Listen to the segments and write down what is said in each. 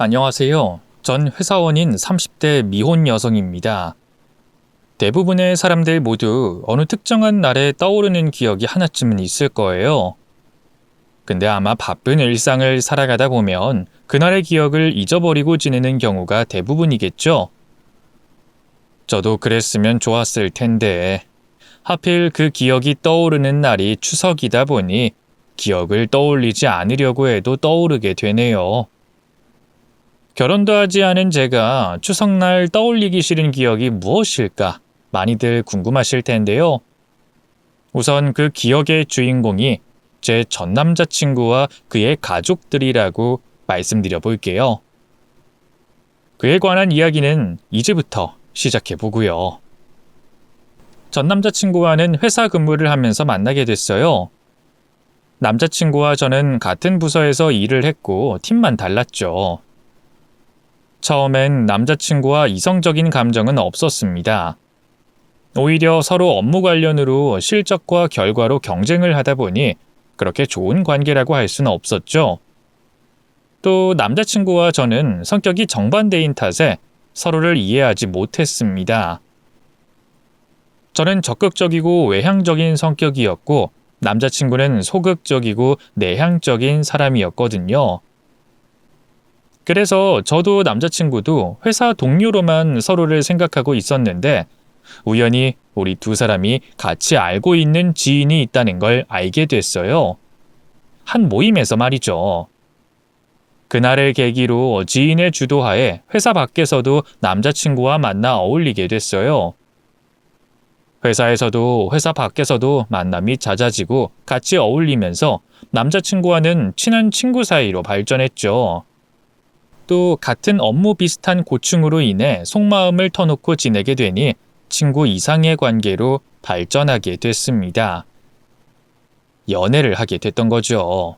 안녕하세요. 전 회사원인 30대 미혼 여성입니다. 대부분의 사람들 모두 어느 특정한 날에 떠오르는 기억이 하나쯤은 있을 거예요. 근데 아마 바쁜 일상을 살아가다 보면 그날의 기억을 잊어버리고 지내는 경우가 대부분이겠죠? 저도 그랬으면 좋았을 텐데, 하필 그 기억이 떠오르는 날이 추석이다 보니 기억을 떠올리지 않으려고 해도 떠오르게 되네요. 결혼도 하지 않은 제가 추석날 떠올리기 싫은 기억이 무엇일까 많이들 궁금하실 텐데요. 우선 그 기억의 주인공이 제 전 남자친구와 그의 가족들이라고 말씀드려 볼게요. 그에 관한 이야기는 이제부터 시작해 보고요. 전 남자친구와는 회사 근무를 하면서 만나게 됐어요. 남자친구와 저는 같은 부서에서 일을 했고 팀만 달랐죠. 처음엔 남자친구와 이성적인 감정은 없었습니다. 오히려 서로 업무 관련으로 실적과 결과로 경쟁을 하다 보니 그렇게 좋은 관계라고 할 수는 없었죠. 또 남자친구와 저는 성격이 정반대인 탓에 서로를 이해하지 못했습니다. 저는 적극적이고 외향적인 성격이었고 남자친구는 소극적이고 내향적인 사람이었거든요. 그래서 저도 남자친구도 회사 동료로만 서로를 생각하고 있었는데 우연히 우리 두 사람이 같이 알고 있는 지인이 있다는 걸 알게 됐어요. 한 모임에서 말이죠. 그날을 계기로 지인의 주도하에 회사 밖에서도 남자친구와 만나 어울리게 됐어요. 회사에서도 회사 밖에서도 만남이 잦아지고 같이 어울리면서 남자친구와는 친한 친구 사이로 발전했죠. 또 같은 업무 비슷한 고충으로 인해 속마음을 터놓고 지내게 되니 친구 이상의 관계로 발전하게 됐습니다. 연애를 하게 됐던 거죠.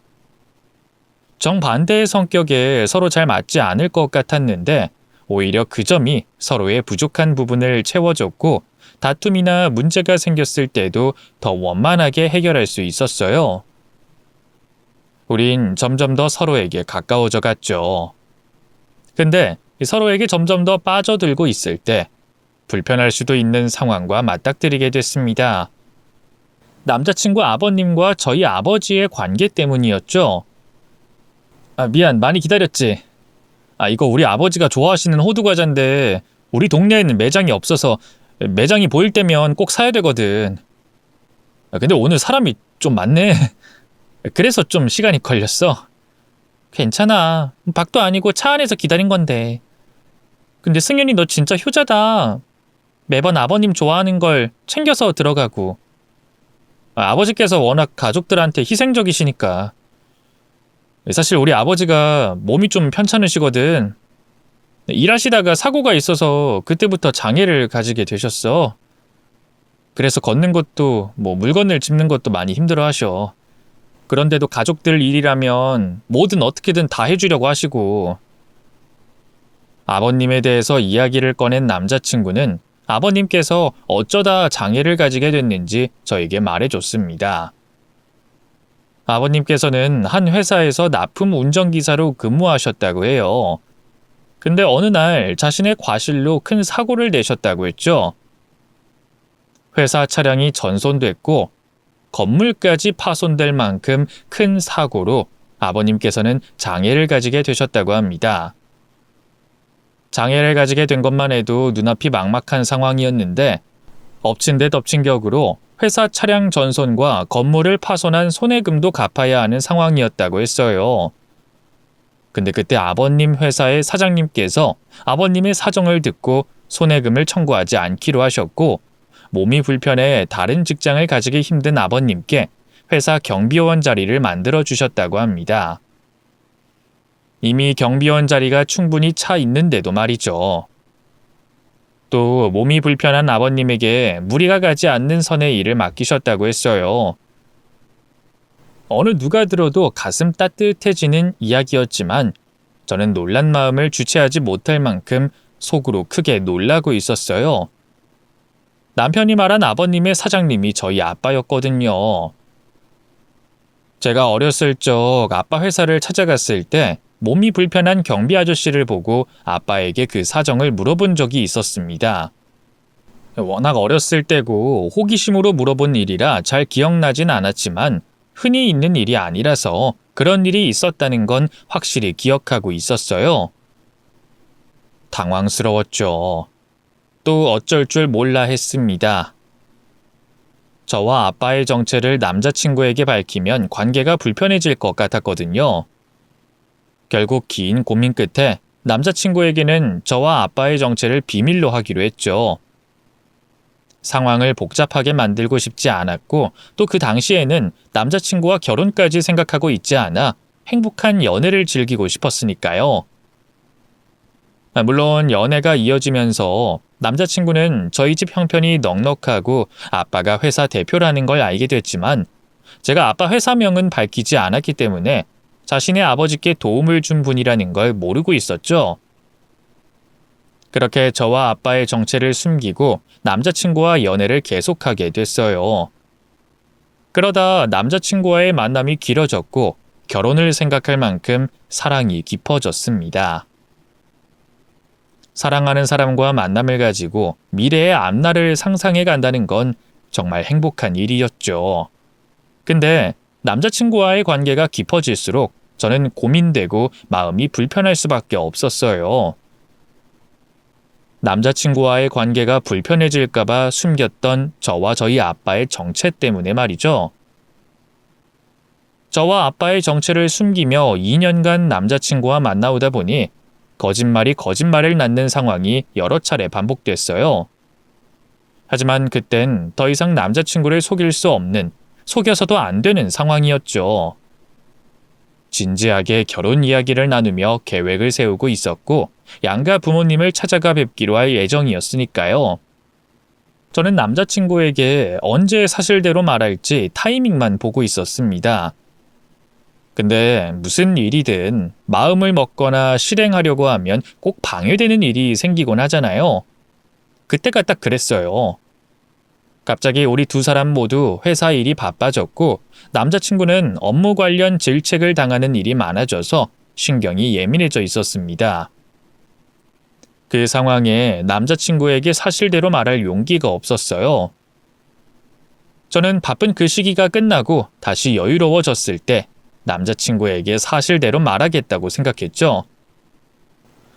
정반대의 성격에 서로 잘 맞지 않을 것 같았는데 오히려 그 점이 서로의 부족한 부분을 채워줬고 다툼이나 문제가 생겼을 때도 더 원만하게 해결할 수 있었어요. 우린 점점 더 서로에게 가까워져 갔죠. 근데 서로에게 점점 더 빠져들고 있을 때 불편할 수도 있는 상황과 맞닥뜨리게 됐습니다. 남자친구 아버님과 저희 아버지의 관계 때문이었죠. 미안, 많이 기다렸지. 이거 우리 아버지가 좋아하시는 호두 과자인데 우리 동네에는 매장이 없어서 매장이 보일 때면 꼭 사야 되거든. 근데 오늘 사람이 좀 많네. 그래서 좀 시간이 걸렸어. 괜찮아. 밖도 아니고 차 안에서 기다린 건데. 근데 승윤이 너 진짜 효자다. 매번 아버님 좋아하는 걸 챙겨서 들어가고. 아버지께서 워낙 가족들한테 희생적이시니까. 사실 우리 아버지가 몸이 좀 편찮으시거든. 일하시다가 사고가 있어서 그때부터 장애를 가지게 되셨어. 그래서 걷는 것도 물건을 짚는 것도 많이 힘들어 하셔. 그런데도 가족들 일이라면 뭐든 어떻게든 다 해주려고 하시고. 아버님에 대해서 이야기를 꺼낸 남자친구는 아버님께서 어쩌다 장애를 가지게 됐는지 저에게 말해줬습니다. 아버님께서는 한 회사에서 납품 운전기사로 근무하셨다고 해요. 근데 어느 날 자신의 과실로 큰 사고를 내셨다고 했죠. 회사 차량이 전손됐고 건물까지 파손될 만큼 큰 사고로 아버님께서는 장애를 가지게 되셨다고 합니다. 장애를 가지게 된 것만 해도 눈앞이 막막한 상황이었는데 엎친 데 덮친 격으로 회사 차량 전손과 건물을 파손한 손해금도 갚아야 하는 상황이었다고 했어요. 근데 그때 아버님 회사의 사장님께서 아버님의 사정을 듣고 손해금을 청구하지 않기로 하셨고 몸이 불편해 다른 직장을 가지기 힘든 아버님께 회사 경비원 자리를 만들어 주셨다고 합니다. 이미 경비원 자리가 충분히 차 있는데도 말이죠. 또 몸이 불편한 아버님에게 무리가 가지 않는 선의 일을 맡기셨다고 했어요. 어느 누가 들어도 가슴 따뜻해지는 이야기였지만 저는 놀란 마음을 주체하지 못할 만큼 속으로 크게 놀라고 있었어요. 남편이 말한 아버님의 사장님이 저희 아빠였거든요. 제가 어렸을 적 아빠 회사를 찾아갔을 때 몸이 불편한 경비 아저씨를 보고 아빠에게 그 사정을 물어본 적이 있었습니다. 워낙 어렸을 때고 호기심으로 물어본 일이라 잘 기억나진 않았지만 흔히 있는 일이 아니라서 그런 일이 있었다는 건 확실히 기억하고 있었어요. 당황스러웠죠. 또 어쩔 줄 몰라 했습니다. 저와 아빠의 정체를 남자친구에게 밝히면 관계가 불편해질 것 같았거든요. 결국 긴 고민 끝에 남자친구에게는 저와 아빠의 정체를 비밀로 하기로 했죠. 상황을 복잡하게 만들고 싶지 않았고 또 그 당시에는 남자친구와 결혼까지 생각하고 있지 않아 행복한 연애를 즐기고 싶었으니까요. 물론 연애가 이어지면서 남자친구는 저희 집 형편이 넉넉하고 아빠가 회사 대표라는 걸 알게 됐지만 제가 아빠 회사명은 밝히지 않았기 때문에 자신의 아버지께 도움을 준 분이라는 걸 모르고 있었죠. 그렇게 저와 아빠의 정체를 숨기고 남자친구와 연애를 계속하게 됐어요. 그러다 남자친구와의 만남이 길어졌고 결혼을 생각할 만큼 사랑이 깊어졌습니다. 사랑하는 사람과 만남을 가지고 미래의 앞날을 상상해 간다는 건 정말 행복한 일이었죠. 근데 남자친구와의 관계가 깊어질수록 저는 고민되고 마음이 불편할 수밖에 없었어요. 남자친구와의 관계가 불편해질까봐 숨겼던 저와 저희 아빠의 정체 때문에 말이죠. 저와 아빠의 정체를 숨기며 2년간 남자친구와 만나오다 보니 거짓말이 거짓말을 낳는 상황이 여러 차례 반복됐어요. 하지만 그땐 더 이상 남자친구를 속일 수 없는, 속여서도 안 되는 상황이었죠. 진지하게 결혼 이야기를 나누며 계획을 세우고 있었고 양가 부모님을 찾아가 뵙기로 할 예정이었으니까요. 저는 남자친구에게 언제 사실대로 말할지 타이밍만 보고 있었습니다. 근데 무슨 일이든 마음을 먹거나 실행하려고 하면 꼭 방해되는 일이 생기곤 하잖아요. 그때가 딱 그랬어요. 갑자기 우리 두 사람 모두 회사 일이 바빠졌고 남자친구는 업무 관련 질책을 당하는 일이 많아져서 신경이 예민해져 있었습니다. 그 상황에 남자친구에게 사실대로 말할 용기가 없었어요. 저는 바쁜 그 시기가 끝나고 다시 여유로워졌을 때 남자친구에게 사실대로 말하겠다고 생각했죠.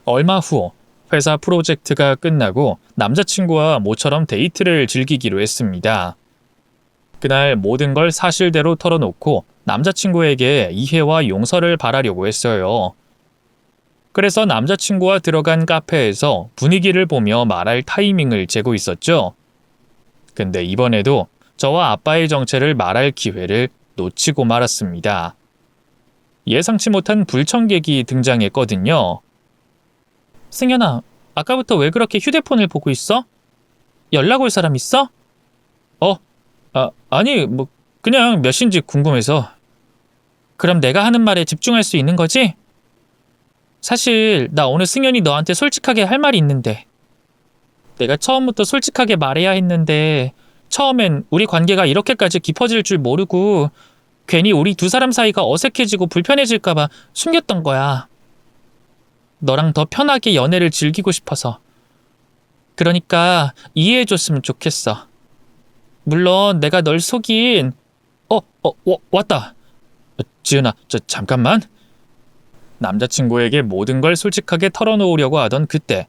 얼마 후 회사 프로젝트가 끝나고 남자친구와 모처럼 데이트를 즐기기로 했습니다. 그날 모든 걸 사실대로 털어놓고 남자친구에게 이해와 용서를 바라려고 했어요. 그래서 남자친구와 들어간 카페에서 분위기를 보며 말할 타이밍을 재고 있었죠. 근데 이번에도 저와 아빠의 정체를 말할 기회를 놓치고 말았습니다. 예상치 못한 불청객이 등장했거든요. 승현아, 아까부터 왜 그렇게 휴대폰을 보고 있어? 연락 올 사람 있어? 아니, 그냥 몇인지 궁금해서. 그럼 내가 하는 말에 집중할 수 있는 거지? 사실 나 오늘 승현이 너한테 솔직하게 할 말이 있는데. 내가 처음부터 솔직하게 말해야 했는데 처음엔 우리 관계가 이렇게까지 깊어질 줄 모르고 괜히 우리 두 사람 사이가 어색해지고 불편해질까봐 숨겼던 거야. 너랑 더 편하게 연애를 즐기고 싶어서. 그러니까 이해해줬으면 좋겠어. 물론 내가 널 속인... 왔다. 지은아, 잠깐만. 남자친구에게 모든 걸 솔직하게 털어놓으려고 하던 그때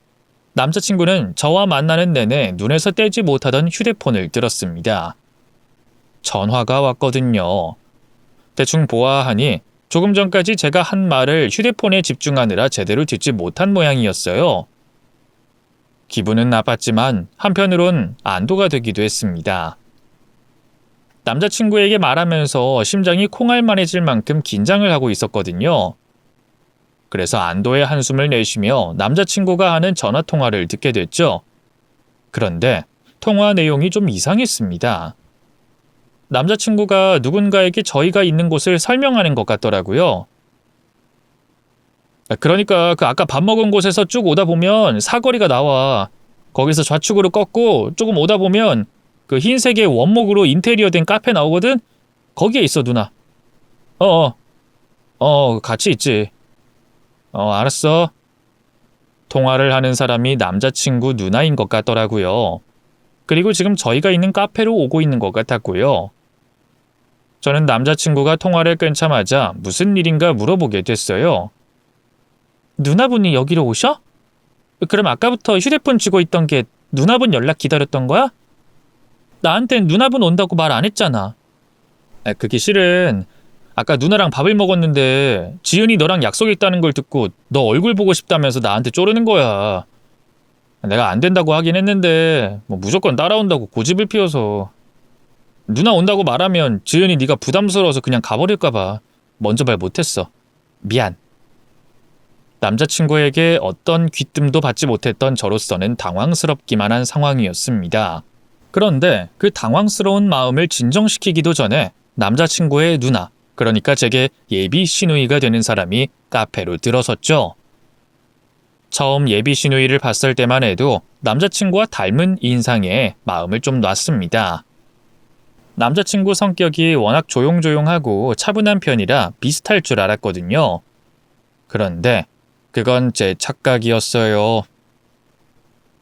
남자친구는 저와 만나는 내내 눈에서 떼지 못하던 휴대폰을 들었습니다. 전화가 왔거든요. 대충 보아하니 조금 전까지 제가 한 말을 휴대폰에 집중하느라 제대로 듣지 못한 모양이었어요. 기분은 나빴지만 한편으론 안도가 되기도 했습니다. 남자친구에게 말하면서 심장이 콩알만해질 만큼 긴장을 하고 있었거든요. 그래서 안도의 한숨을 내쉬며 남자친구가 하는 전화통화를 듣게 됐죠. 그런데 통화 내용이 좀 이상했습니다. 남자친구가 누군가에게 저희가 있는 곳을 설명하는 것 같더라고요. 그러니까 그 아까 밥 먹은 곳에서 쭉 오다 보면 사거리가 나와. 거기서 좌측으로 꺾고 조금 오다 보면 그 흰색의 원목으로 인테리어 된 카페 나오거든? 거기에 있어, 누나. 같이 있지. 알았어. 통화를 하는 사람이 남자친구 누나인 것 같더라고요. 그리고 지금 저희가 있는 카페로 오고 있는 것 같았고요. 저는 남자친구가 통화를 끊자마자 무슨 일인가 물어보게 됐어요. 누나분이 여기로 오셔? 그럼 아까부터 휴대폰 쥐고 있던 게 누나분 연락 기다렸던 거야? 나한텐 누나분 온다고 말 안 했잖아. 그게 실은 아까 누나랑 밥을 먹었는데 지은이 너랑 약속 있다는 걸 듣고 너 얼굴 보고 싶다면서 나한테 쪼르는 거야. 내가 안 된다고 하긴 했는데 뭐 무조건 따라온다고 고집을 피워서. 누나 온다고 말하면 지은이 네가 부담스러워서 그냥 가버릴까 봐 먼저 말 못했어. 미안. 남자친구에게 어떤 귀뜸도 받지 못했던 저로서는 당황스럽기만 한 상황이었습니다. 그런데 그 당황스러운 마음을 진정시키기도 전에 남자친구의 누나, 그러니까 제게 예비 시누이가 되는 사람이 카페로 들어섰죠. 처음 예비 시누이를 봤을 때만 해도 남자친구와 닮은 인상에 마음을 좀 놨습니다. 남자친구 성격이 워낙 조용조용하고 차분한 편이라 비슷할 줄 알았거든요. 그런데 그건 제 착각이었어요.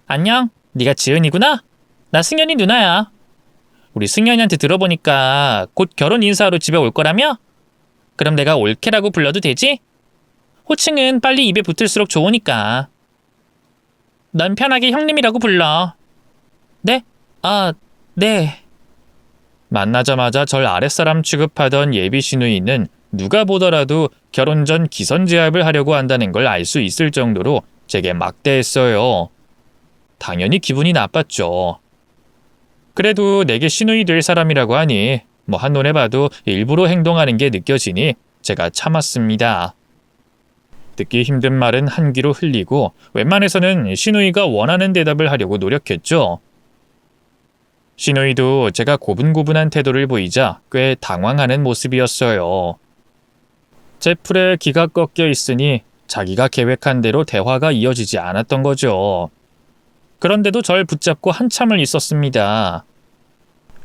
안녕, 네가 지은이구나? 나 승현이 누나야. 우리 승현이한테 들어보니까 곧 결혼 인사하러 집에 올 거라며? 그럼 내가 올케라고 불러도 되지? 호칭은 빨리 입에 붙을수록 좋으니까. 넌 편하게 형님이라고 불러. 네? 네. 만나자마자 절 아랫사람 취급하던 예비 시누이는 누가 보더라도 결혼 전 기선제압을 하려고 한다는 걸 알 수 있을 정도로 제게 막대했어요. 당연히 기분이 나빴죠. 그래도 내게 시누이 될 사람이라고 하니 뭐 한눈에 봐도 일부러 행동하는 게 느껴지니 제가 참았습니다. 듣기 힘든 말은 한 귀로 흘리고 웬만해서는 시누이가 원하는 대답을 하려고 노력했죠. 시누이도 제가 고분고분한 태도를 보이자 꽤 당황하는 모습이었어요. 제 풀에 기가 꺾여 있으니 자기가 계획한 대로 대화가 이어지지 않았던 거죠. 그런데도 절 붙잡고 한참을 있었습니다.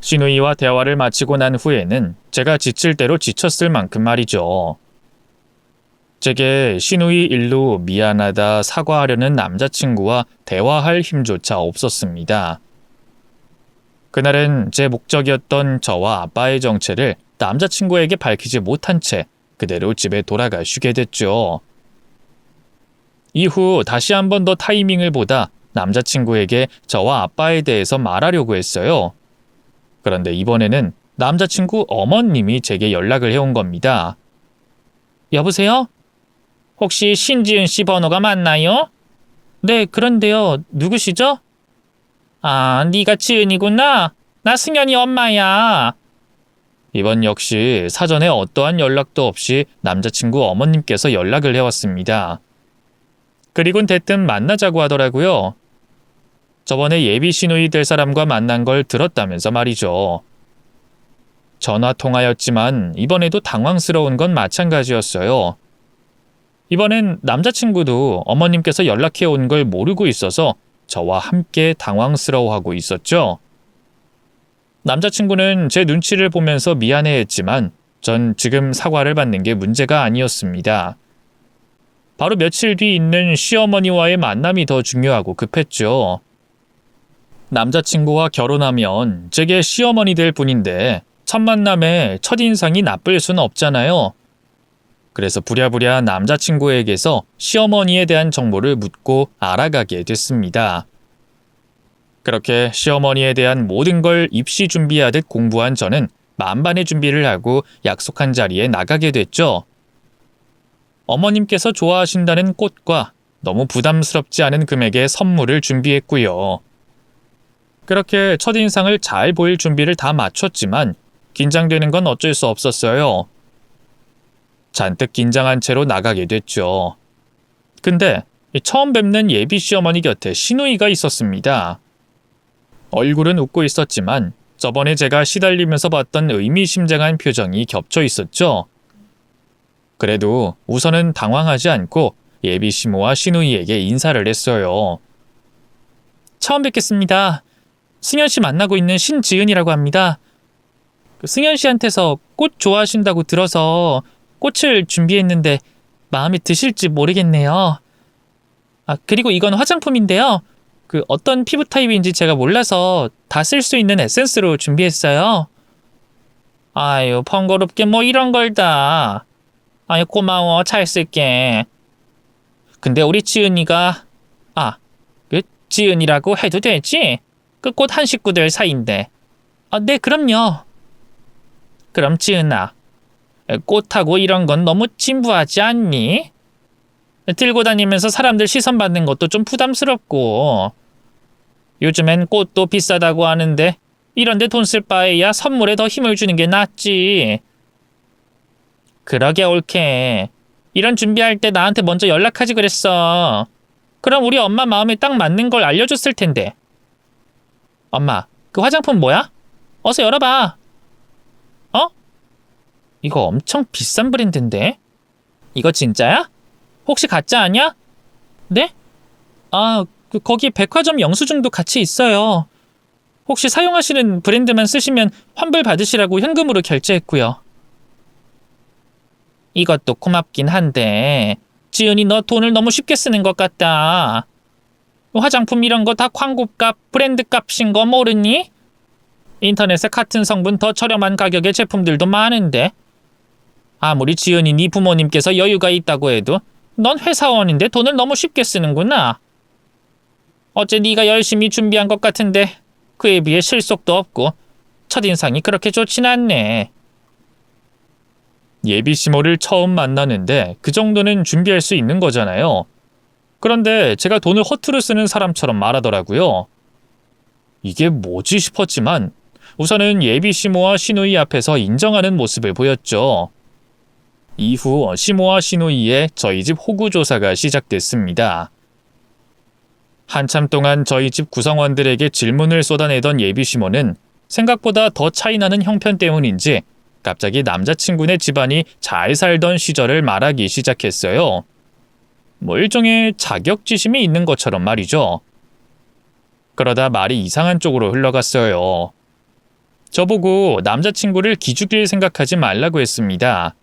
시누이와 대화를 마치고 난 후에는 제가 지칠 대로 지쳤을 만큼 말이죠. 제게 시누이 일로 미안하다 사과하려는 남자친구와 대화할 힘조차 없었습니다. 그날은 제 목적이었던 저와 아빠의 정체를 남자친구에게 밝히지 못한 채 그대로 집에 돌아가 쉬게 됐죠. 이후 다시 한 번 더 타이밍을 보다 남자친구에게 저와 아빠에 대해서 말하려고 했어요. 그런데 이번에는 남자친구 어머님이 제게 연락을 해온 겁니다. 여보세요? 혹시 신지은 씨 번호가 맞나요? 네, 그런데요. 누구시죠? 네가 지은이구나. 나 승현이 엄마야. 이번 역시 사전에 어떠한 연락도 없이 남자친구 어머님께서 연락을 해왔습니다. 그리곤 대뜸 만나자고 하더라고요. 저번에 예비 시누이 될 사람과 만난 걸 들었다면서 말이죠. 전화 통화였지만 이번에도 당황스러운 건 마찬가지였어요. 이번엔 남자친구도 어머님께서 연락해 온 걸 모르고 있어서 저와 함께 당황스러워하고 있었죠. 남자친구는 제 눈치를 보면서 미안해했지만 전 지금 사과를 받는 게 문제가 아니었습니다. 바로 며칠 뒤 있는 시어머니와의 만남이 더 중요하고 급했죠. 남자친구와 결혼하면 제게 시어머니 될 분인데 첫 만남에 첫인상이 나쁠 수는 없잖아요. 그래서 부랴부랴 남자친구에게서 시어머니에 대한 정보를 묻고 알아가게 됐습니다. 그렇게 시어머니에 대한 모든 걸 입시 준비하듯 공부한 저는 만반의 준비를 하고 약속한 자리에 나가게 됐죠. 어머님께서 좋아하신다는 꽃과 너무 부담스럽지 않은 금액의 선물을 준비했고요. 그렇게 첫인상을 잘 보일 준비를 다 마쳤지만 긴장되는 건 어쩔 수 없었어요. 잔뜩 긴장한 채로 나가게 됐죠. 근데 처음 뵙는 예비 시어머니 곁에 시누이가 있었습니다. 얼굴은 웃고 있었지만 저번에 제가 시달리면서 봤던 의미심장한 표정이 겹쳐 있었죠. 그래도 우선은 당황하지 않고 예비 시모와 시누이에게 인사를 했어요. 처음 뵙겠습니다. 승현 씨 만나고 있는 신지은이라고 합니다. 승현 씨한테서 꽃 좋아하신다고 들어서 꽃을 준비했는데 마음에 드실지 모르겠네요. 그리고 이건 화장품인데요. 어떤 피부 타입인지 제가 몰라서 다 쓸 수 있는 에센스로 준비했어요. 아유, 번거롭게 뭐 이런 걸 다. 아유, 고마워. 잘 쓸게. 근데 우리 지은이가, 지은이라고 해도 되지? 꽃 한 식구들 사이인데. 네, 그럼요. 그럼 지은아, 꽃하고 이런 건 너무 진부하지 않니? 들고 다니면서 사람들 시선 받는 것도 좀 부담스럽고. 요즘엔 꽃도 비싸다고 하는데 이런데 돈 쓸 바에야 선물에 더 힘을 주는 게 낫지. 그러게 옳게. 이런 준비할 때 나한테 먼저 연락하지 그랬어. 그럼 우리 엄마 마음에 딱 맞는 걸 알려줬을 텐데. 엄마, 그 화장품 뭐야? 어서 열어봐. 이거 엄청 비싼 브랜드인데? 이거 진짜야? 혹시 가짜 아니야? 네? 거기 백화점 영수증도 같이 있어요. 혹시 사용하시는 브랜드만 쓰시면 환불 받으시라고 현금으로 결제했고요. 이것도 고맙긴 한데 지은이 너 돈을 너무 쉽게 쓰는 것 같다. 화장품 이런 거 다 광고값, 브랜드값인 거 모르니? 인터넷에 같은 성분 더 저렴한 가격의 제품들도 많은데 아무리 지은이 네 부모님께서 여유가 있다고 해도 넌 회사원인데 돈을 너무 쉽게 쓰는구나. 어째 네가 열심히 준비한 것 같은데 그에 비해 실속도 없고 첫인상이 그렇게 좋진 않네. 예비 시모를 처음 만나는데 그 정도는 준비할 수 있는 거잖아요. 그런데 제가 돈을 허투루 쓰는 사람처럼 말하더라고요. 이게 뭐지 싶었지만 우선은 예비 시모와 시누이 앞에서 인정하는 모습을 보였죠. 이후 시모와 시누이의 저희 집 호구 조사가 시작됐습니다. 한참 동안 저희 집 구성원들에게 질문을 쏟아내던 예비 시모는 생각보다 더 차이나는 형편 때문인지 갑자기 남자친구네 집안이 잘 살던 시절을 말하기 시작했어요. 뭐 일종의 자격지심이 있는 것처럼 말이죠. 그러다 말이 이상한 쪽으로 흘러갔어요. 저보고 남자친구를 기죽일 생각하지 말라고 했습니다.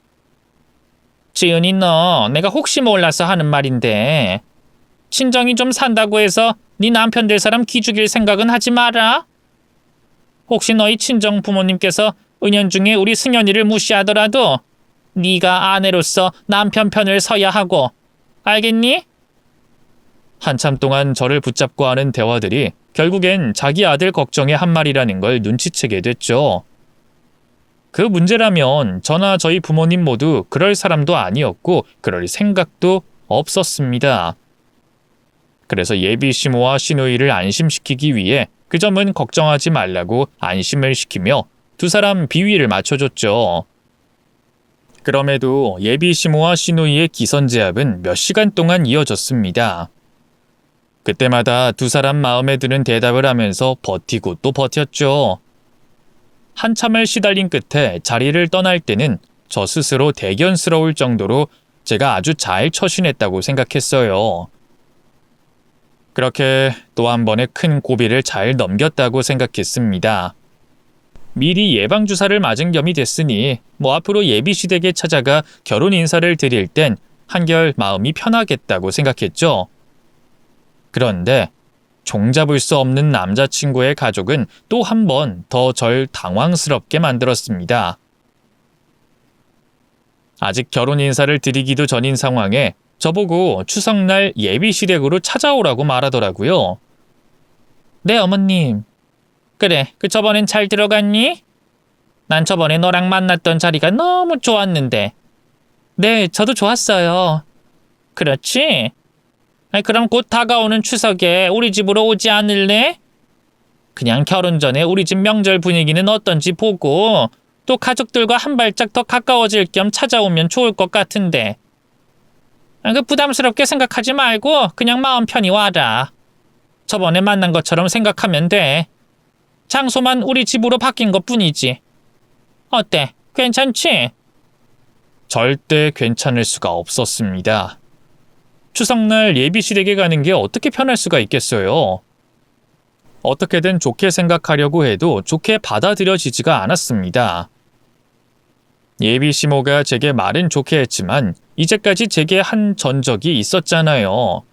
지은이 너 내가 혹시 몰라서 하는 말인데 친정이 좀 산다고 해서 네 남편 될 사람 기죽일 생각은 하지 마라. 혹시 너희 친정 부모님께서 은연중에 우리 승연이를 무시하더라도 네가 아내로서 남편 편을 서야 하고 알겠니? 한참 동안 저를 붙잡고 하는 대화들이 결국엔 자기 아들 걱정의 한 말이라는 걸 눈치채게 됐죠. 그 문제라면 저나 저희 부모님 모두 그럴 사람도 아니었고 그럴 생각도 없었습니다. 그래서 예비 시모와 시누이를 안심시키기 위해 그 점은 걱정하지 말라고 안심을 시키며 두 사람 비위를 맞춰줬죠. 그럼에도 예비 시모와 시누이의 기선제압은 몇 시간 동안 이어졌습니다. 그때마다 두 사람 마음에 드는 대답을 하면서 버티고 또 버텼죠. 한참을 시달린 끝에 자리를 떠날 때는 저 스스로 대견스러울 정도로 제가 아주 잘 처신했다고 생각했어요. 그렇게 또 한 번의 큰 고비를 잘 넘겼다고 생각했습니다. 미리 예방주사를 맞은 겸이 됐으니 앞으로 예비시댁에 찾아가 결혼 인사를 드릴 땐 한결 마음이 편하겠다고 생각했죠. 그런데 종잡을 수 없는 남자친구의 가족은 또 한 번 더 절 당황스럽게 만들었습니다. 아직 결혼 인사를 드리기도 전인 상황에 저보고 추석날 예비시댁으로 찾아오라고 말하더라고요. 네, 어머님. 그래, 저번엔 잘 들어갔니? 난 저번에 너랑 만났던 자리가 너무 좋았는데. 네, 저도 좋았어요. 그렇지? 그럼 곧 다가오는 추석에 우리 집으로 오지 않을래? 그냥 결혼 전에 우리 집 명절 분위기는 어떤지 보고 또 가족들과 한 발짝 더 가까워질 겸 찾아오면 좋을 것 같은데. 부담스럽게 생각하지 말고 그냥 마음 편히 와라. 저번에 만난 것처럼 생각하면 돼. 장소만 우리 집으로 바뀐 것뿐이지. 어때? 괜찮지? 절대 괜찮을 수가 없었습니다. 추석날 예비시댁에 가는 게 어떻게 편할 수가 있겠어요. 어떻게든 좋게 생각하려고 해도 좋게 받아들여지지가 않았습니다. 예비 시모가 제게 말은 좋게 했지만 이제까지 제게 한 전적이 있었잖아요.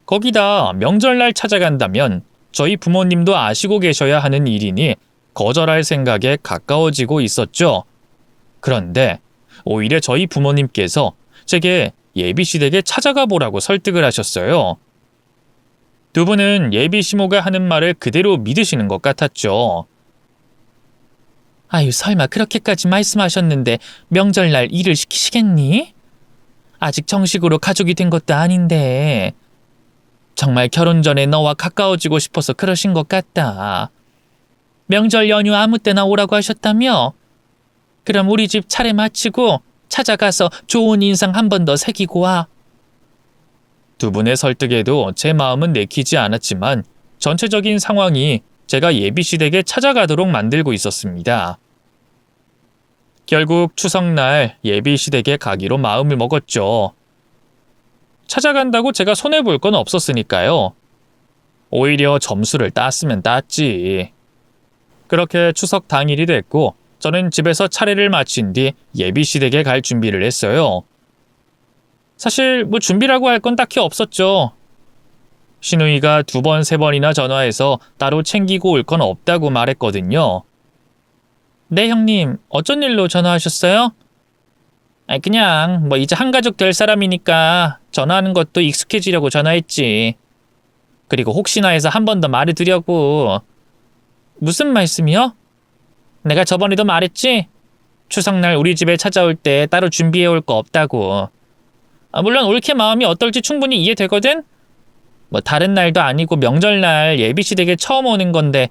거기다 명절날 찾아간다면 저희 부모님도 아시고 계셔야 하는 일이니 거절할 생각에 가까워지고 있었죠. 그런데 오히려 저희 부모님께서 제게 예비시댁에 찾아가 보라고 설득을 하셨어요. 두 분은 예비시모가 하는 말을 그대로 믿으시는 것 같았죠. 아유, 설마 그렇게까지 말씀하셨는데 명절날 일을 시키시겠니? 아직 정식으로 가족이 된 것도 아닌데. 정말 결혼 전에 너와 가까워지고 싶어서 그러신 것 같다. 명절 연휴 아무 때나 오라고 하셨다며? 그럼 우리 집 차례 마치고 찾아가서 좋은 인상 한 번 더 새기고 와. 두 분의 설득에도 제 마음은 내키지 않았지만 전체적인 상황이 제가 예비시댁에 찾아가도록 만들고 있었습니다. 결국 추석날 예비시댁에 가기로 마음을 먹었죠. 찾아간다고 제가 손해볼 건 없었으니까요. 오히려 점수를 땄으면 땄지. 그렇게 추석 당일이 됐고 저는 집에서 차례를 마친 뒤 예비시댁에 갈 준비를 했어요. 사실 뭐 준비라고 할 건 딱히 없었죠. 시누이가 2번, 3번이나 전화해서 따로 챙기고 올 건 없다고 말했거든요. 네, 형님. 어쩐 일로 전화하셨어요? 그냥 뭐 이제 한가족 될 사람이니까 전화하는 것도 익숙해지려고 전화했지. 그리고 혹시나 해서 한 번 더 말해드려고. 무슨 말씀이요? 내가 저번에도 말했지? 추석날 우리 집에 찾아올 때 따로 준비해올 거 없다고. 물론 올케 마음이 어떨지 충분히 이해되거든? 뭐 다른 날도 아니고 명절날 예비시댁에 처음 오는 건데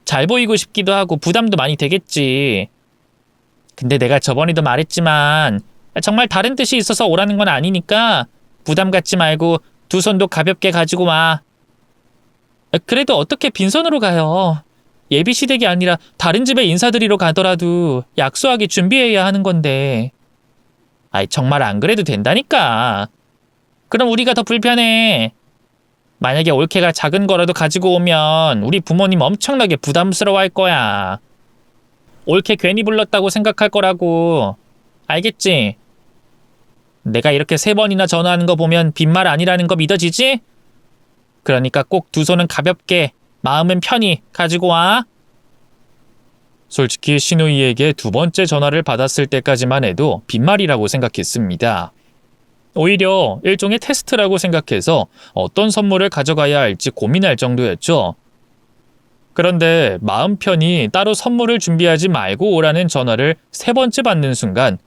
잘 보이고 싶기도 하고 부담도 많이 되겠지. 근데 내가 저번에도 말했지만 정말 다른 뜻이 있어서 오라는 건 아니니까 부담 갖지 말고 두 손도 가볍게 가지고 와. 그래도 어떻게 빈손으로 가요. 예비시댁이 아니라 다른 집에 인사드리러 가더라도 약소하게 준비해야 하는 건데. 정말 안 그래도 된다니까. 그럼 우리가 더 불편해. 만약에 올케가 작은 거라도 가지고 오면 우리 부모님 엄청나게 부담스러워할 거야. 올케 괜히 불렀다고 생각할 거라고. 알겠지? 내가 이렇게 3번이나 전화하는 거 보면 빈말 아니라는 거 믿어지지? 그러니까 꼭 두 손은 가볍게, 마음은 편히 가지고 와. 솔직히 시누이에게 2번째 전화를 받았을 때까지만 해도 빈말이라고 생각했습니다. 오히려 일종의 테스트라고 생각해서 어떤 선물을 가져가야 할지 고민할 정도였죠. 그런데 마음 편히 따로 선물을 준비하지 말고 오라는 전화를 3번째 받는 순간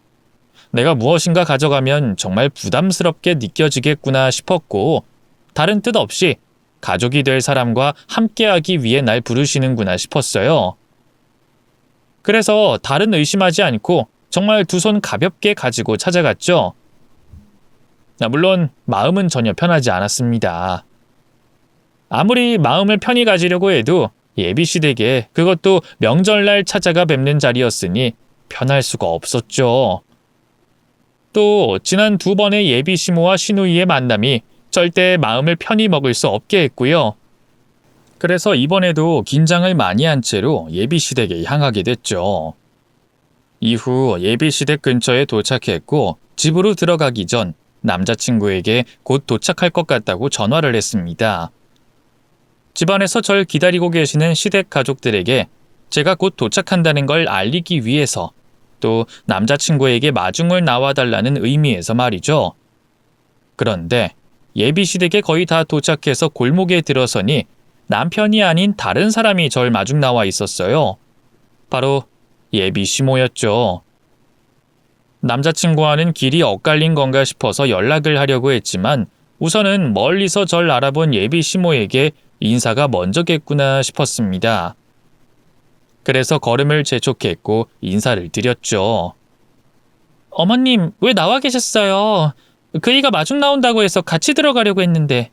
내가 무엇인가 가져가면 정말 부담스럽게 느껴지겠구나 싶었고 다른 뜻 없이 가족이 될 사람과 함께하기 위해 날 부르시는구나 싶었어요. 그래서 다른 의심하지 않고 정말 두 손 가볍게 가지고 찾아갔죠. 물론 마음은 전혀 편하지 않았습니다. 아무리 마음을 편히 가지려고 해도 예비시댁에 그것도 명절날 찾아가 뵙는 자리였으니 편할 수가 없었죠. 또 지난 2번의 예비시모와 시누이의 만남이 절대 마음을 편히 먹을 수 없게 했고요. 그래서 이번에도 긴장을 많이 한 채로 예비시댁에 향하게 됐죠. 이후 예비시댁 근처에 도착했고 집으로 들어가기 전 남자친구에게 곧 도착할 것 같다고 전화를 했습니다. 집안에서 절 기다리고 계시는 시댁 가족들에게 제가 곧 도착한다는 걸 알리기 위해서 또 남자친구에게 마중을 나와달라는 의미에서 말이죠. 그런데 예비시댁에 거의 다 도착해서 골목에 들어서니 남편이 아닌 다른 사람이 절 마중 나와 있었어요. 바로 예비시모였죠. 남자친구와는 길이 엇갈린 건가 싶어서 연락을 하려고 했지만 우선은 멀리서 절 알아본 예비시모에게 인사가 먼저겠구나 싶었습니다. 그래서 걸음을 재촉했고 인사를 드렸죠. 어머님, 왜 나와 계셨어요? 그이가 마중 나온다고 해서 같이 들어가려고 했는데.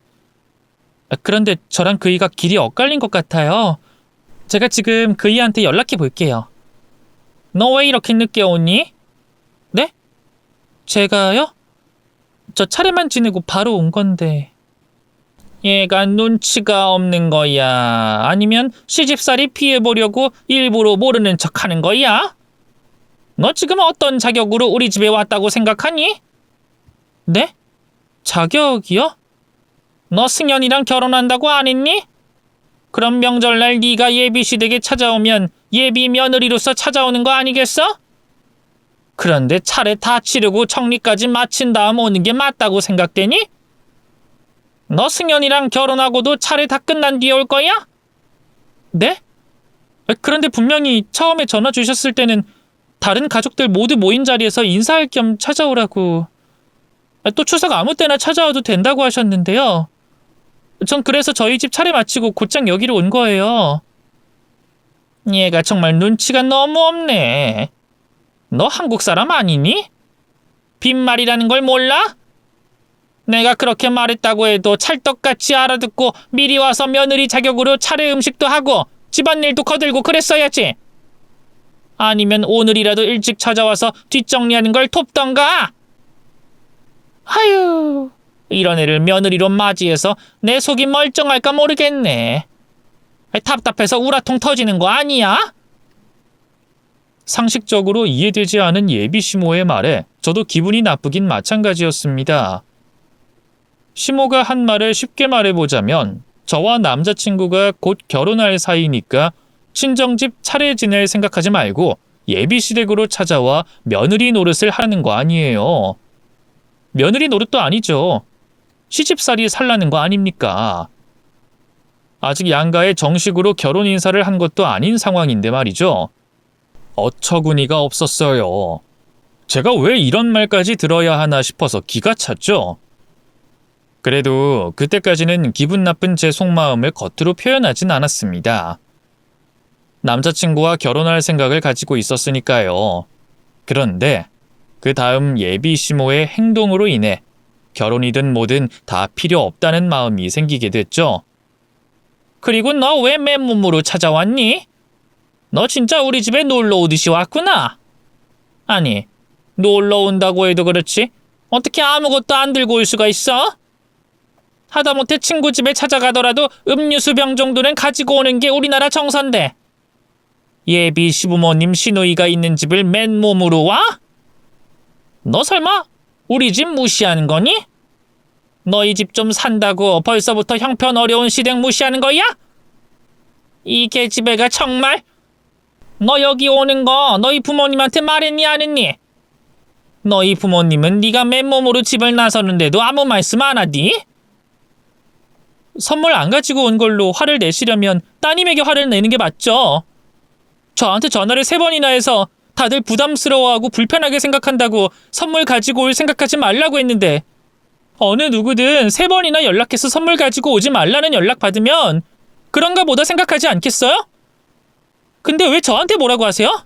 그런데 저랑 그이가 길이 엇갈린 것 같아요. 제가 지금 그이한테 연락해 볼게요. 너 왜 이렇게 늦게 오니? 네? 제가요? 저 차례만 지내고 바로 온 건데. 얘가 눈치가 없는 거야? 아니면 시집살이 피해보려고 일부러 모르는 척하는 거야? 너 지금 어떤 자격으로 우리 집에 왔다고 생각하니? 네? 자격이요? 너 승연이랑 결혼한다고 안 했니? 그럼 명절날 네가 예비시댁에 찾아오면 예비 며느리로서 찾아오는 거 아니겠어? 그런데 차례 다 치르고 정리까지 마친 다음 오는 게 맞다고 생각되니? 너 승연이랑 결혼하고도 차례 다 끝난 뒤에 올 거야? 네? 그런데 분명히 처음에 전화 주셨을 때는 다른 가족들 모두 모인 자리에서 인사할 겸 찾아오라고. 또 추석 아무 때나 찾아와도 된다고 하셨는데요. 전 그래서 저희 집 차례 마치고 곧장 여기로 온 거예요. 얘가 정말 눈치가 너무 없네. 너 한국 사람 아니니? 빈말이라는 걸 몰라? 내가 그렇게 말했다고 해도 찰떡같이 알아듣고 미리 와서 며느리 자격으로 차례 음식도 하고 집안일도 거들고 그랬어야지. 아니면 오늘이라도 일찍 찾아와서 뒷정리하는 걸 돕던가. 아유, 이런 애를 며느리로 맞이해서 내 속이 멀쩡할까 모르겠네. 답답해서 우라통 터지는 거 아니야? 상식적으로 이해되지 않은 예비 시모의 말에 저도 기분이 나쁘긴 마찬가지였습니다. 시모가 한 말을 쉽게 말해보자면 저와 남자친구가 곧 결혼할 사이니까 친정집 차례 지낼 생각하지 말고 예비시댁으로 찾아와 며느리 노릇을 하는 거 아니에요. 며느리 노릇도 아니죠. 시집살이 살라는 거 아닙니까? 아직 양가에 정식으로 결혼 인사를 한 것도 아닌 상황인데 말이죠. 어처구니가 없었어요. 제가 왜 이런 말까지 들어야 하나 싶어서 기가 찼죠. 그래도 그때까지는 기분 나쁜 제 속마음을 겉으로 표현하진 않았습니다. 남자친구와 결혼할 생각을 가지고 있었으니까요. 그런데 그 다음 예비 시모의 행동으로 인해 결혼이든 뭐든 다 필요 없다는 마음이 생기게 됐죠. 그리고 너 왜 맨몸으로 찾아왔니? 너 진짜 우리 집에 놀러 오듯이 왔구나. 아니, 놀러 온다고 해도 그렇지 어떻게 아무것도 안 들고 올 수가 있어? 하다못해 친구 집에 찾아가더라도 음료수병 정도는 가지고 오는 게 우리나라 정서인데 예비 시부모님 시누이가 있는 집을 맨몸으로 와? 너 설마 우리 집 무시하는 거니? 너희 집 좀 산다고 벌써부터 형편 어려운 시댁 무시하는 거야? 이 계집애가 정말? 너 여기 오는 거 너희 부모님한테 말했니 안 했니? 너희 부모님은 네가 맨몸으로 집을 나서는데도 아무 말씀 안 하디? 선물 안 가지고 온 걸로 화를 내시려면 따님에게 화를 내는 게 맞죠. 저한테 전화를 3번이나 해서 다들 부담스러워하고 불편하게 생각한다고 선물 가지고 올 생각하지 말라고 했는데 어느 누구든 3번이나 연락해서 선물 가지고 오지 말라는 연락 받으면 그런가 보다 생각하지 않겠어요? 근데 왜 저한테 뭐라고 하세요?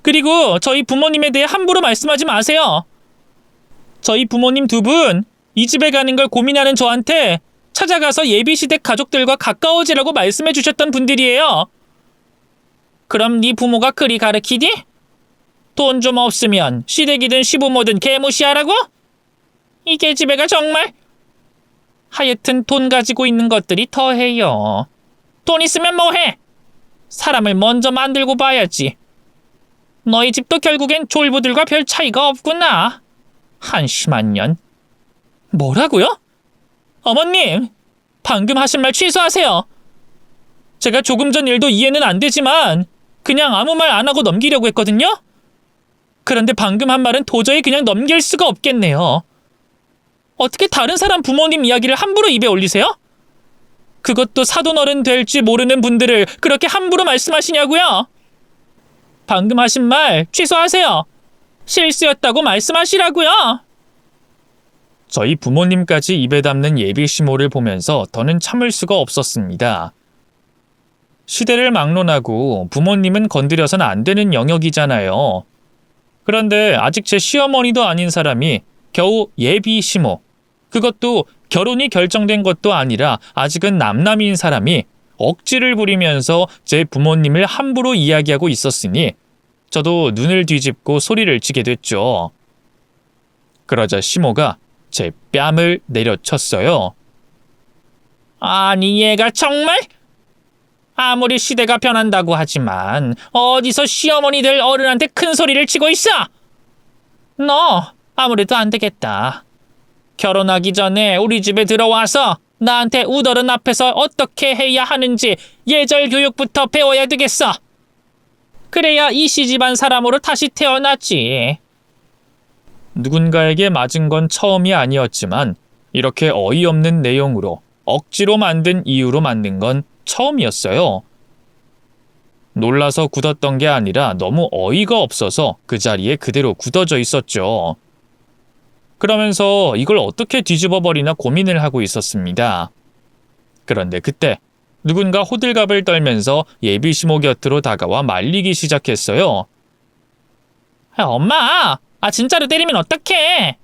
그리고 저희 부모님에 대해 함부로 말씀하지 마세요. 저희 부모님 2분 이 집에 가는 걸 고민하는 저한테 찾아가서 예비시댁 가족들과 가까워지라고 말씀해 주셨던 분들이에요. 그럼 네 부모가 그리 가르치디? 돈 좀 없으면 시댁이든 시부모든 개무시하라고? 이 계집애가 정말? 하여튼 돈 가지고 있는 것들이 더해요. 돈 있으면 뭐해? 사람을 먼저 만들고 봐야지. 너희 집도 결국엔 졸부들과 별 차이가 없구나. 한심한 년. 뭐라고요? 어머님, 방금 하신 말 취소하세요. 제가 조금 전 일도 이해는 안 되지만 그냥 아무 말 안 하고 넘기려고 했거든요. 그런데 방금 한 말은 도저히 그냥 넘길 수가 없겠네요. 어떻게 다른 사람 부모님 이야기를 함부로 입에 올리세요? 그것도 사돈어른 될지 모르는 분들을 그렇게 함부로 말씀하시냐고요? 방금 하신 말 취소하세요. 실수였다고 말씀하시라고요. 저희 부모님까지 입에 담는 예비 시모를 보면서 더는 참을 수가 없었습니다. 시대를 막론하고 부모님은 건드려선 안 되는 영역이잖아요. 그런데 아직 제 시어머니도 아닌 사람이 겨우 예비 시모, 그것도 결혼이 결정된 것도 아니라 아직은 남남인 사람이 억지를 부리면서 제 부모님을 함부로 이야기하고 있었으니 저도 눈을 뒤집고 소리를 치게 됐죠. 그러자 시모가 제 뺨을 내려쳤어요. 아니 얘가 정말? 아무리 시대가 변한다고 하지만 어디서 시어머니들 어른한테 큰 소리를 치고 있어? 너 아무래도 안 되겠다. 결혼하기 전에 우리 집에 들어와서 나한테 우더른 앞에서 어떻게 해야 하는지 예절 교육부터 배워야 되겠어. 그래야 이씨 집안 사람으로 다시 태어났지. 누군가에게 맞은 건 처음이 아니었지만 이렇게 어이없는 내용으로 억지로 만든 이유로 만든 건 처음이었어요. 놀라서 굳었던 게 아니라 너무 어이가 없어서 그 자리에 그대로 굳어져 있었죠. 그러면서 이걸 어떻게 뒤집어 버리나 고민을 하고 있었습니다. 그런데 그때 누군가 호들갑을 떨면서 예비 시모 곁으로 다가와 말리기 시작했어요. 엄마! 진짜로 때리면 어떡해?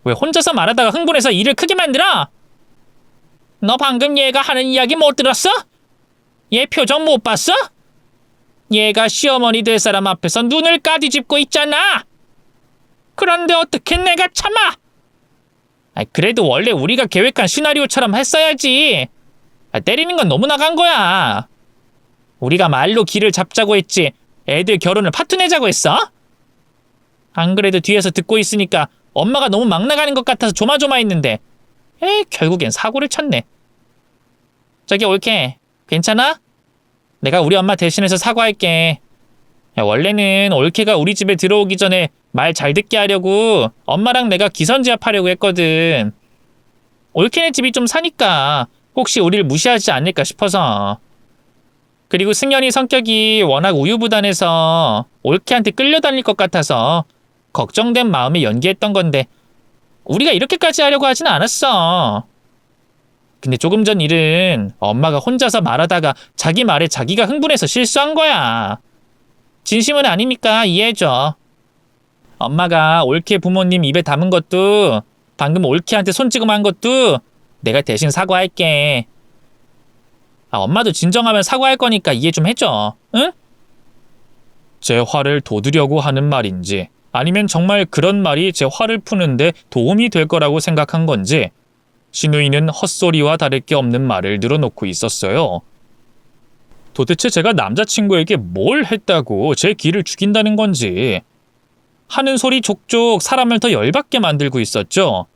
왜 혼자서 말하다가 흥분해서 일을 크게 만들어? 너 방금 얘가 하는 이야기 못 들었어? 얘 표정 못 봤어? 얘가 시어머니 될 사람 앞에서 눈을 까디집고 있잖아. 그런데 어떻게 내가 참아? 그래도 원래 우리가 계획한 시나리오처럼 했어야지. 때리는 건 너무 나간 거야. 우리가 말로 길을 잡자고 했지 애들 결혼을 파토내자고 했어? 안 그래도 뒤에서 듣고 있으니까 엄마가 너무 막 나가는 것 같아서 조마조마했는데 결국엔 사고를 쳤네. 저기 올케, 괜찮아? 내가 우리 엄마 대신해서 사과할게. 원래는 올케가 우리 집에 들어오기 전에 말 잘 듣게 하려고 엄마랑 내가 기선제압하려고 했거든. 올케네 집이 좀 사니까 혹시 우리를 무시하지 않을까 싶어서. 그리고 승연이 성격이 워낙 우유부단해서 올케한테 끌려다닐 것 같아서 걱정된 마음에 연기했던 건데 우리가 이렇게까지 하려고 하진 않았어. 근데 조금 전 일은 엄마가 혼자서 말하다가 자기 말에 자기가 흥분해서 실수한 거야. 진심은 아니니까 이해해줘. 엄마가 올케 부모님 입에 담은 것도 방금 올케한테 손찌검한 것도 내가 대신 사과할게. 엄마도 진정하면 사과할 거니까 이해 좀 해줘. 응? 제 화를 돋우려고 하는 말인지 아니면 정말 그런 말이 제 화를 푸는데 도움이 될 거라고 생각한 건지 신우이는 헛소리와 다를 게 없는 말을 늘어놓고 있었어요. 도대체 제가 남자친구에게 뭘 했다고 제 기를 죽인다는 건지 하는 소리 족족 사람을 더 열받게 만들고 있었죠.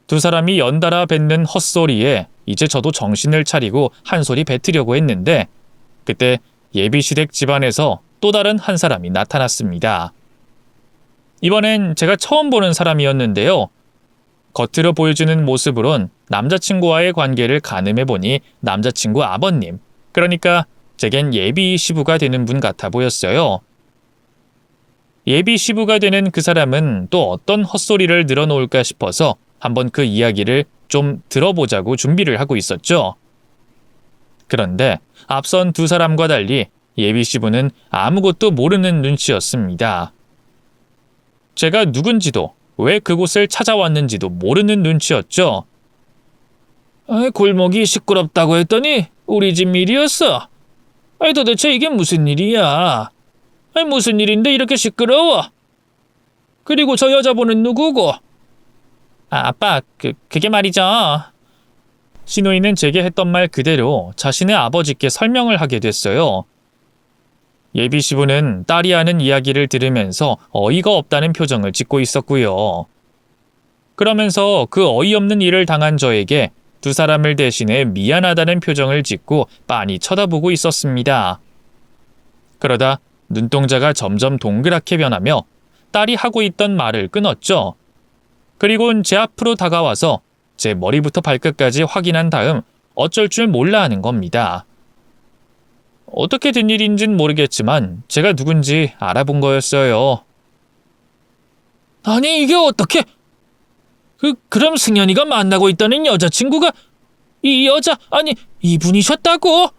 두 사람이 연달아 뱉는 헛소리에 이제 저도 정신을 차리고 한 소리 뱉으려고 했는데 그때 예비시댁 집안에서 또 다른 한 사람이 나타났습니다. 이번엔 제가 처음 보는 사람이었는데요. 겉으로 보여주는 모습으론 남자친구와의 관계를 가늠해보니 남자친구 아버님, 그러니까 제겐 예비 시부가 되는 분 같아 보였어요. 예비 시부가 되는 그 사람은 또 어떤 헛소리를 늘어놓을까 싶어서 한번 그 이야기를 좀 들어보자고 준비를 하고 있었죠. 그런데 앞선 두 사람과 달리 예비 시부는 아무것도 모르는 눈치였습니다. 제가 누군지도 왜 그곳을 찾아왔는지도 모르는 눈치였죠. 골목이 시끄럽다고 했더니 우리 집 일이었어. 도대체 이게 무슨 일이야? 무슨 일인데 이렇게 시끄러워? 그리고 저 여자분은 누구고? 아빠, 그게 말이죠. 신우이는 제게 했던 말 그대로 자신의 아버지께 설명을 하게 됐어요. 예비 시부는 딸이 하는 이야기를 들으면서 어이가 없다는 표정을 짓고 있었고요. 그러면서 그 어이없는 일을 당한 저에게 두 사람을 대신해 미안하다는 표정을 짓고 빤히 쳐다보고 있었습니다. 그러다 눈동자가 점점 동그랗게 변하며 딸이 하고 있던 말을 끊었죠. 그리고는 제 앞으로 다가와서 제 머리부터 발끝까지 확인한 다음 어쩔 줄 몰라 하는 겁니다. 어떻게 된 일인진 모르겠지만 제가 누군지 알아본 거였어요. 아니 이게 어떻게? 그럼 승연이가 만나고 있다는 여자친구가 이 여자 아니 이분이셨다고?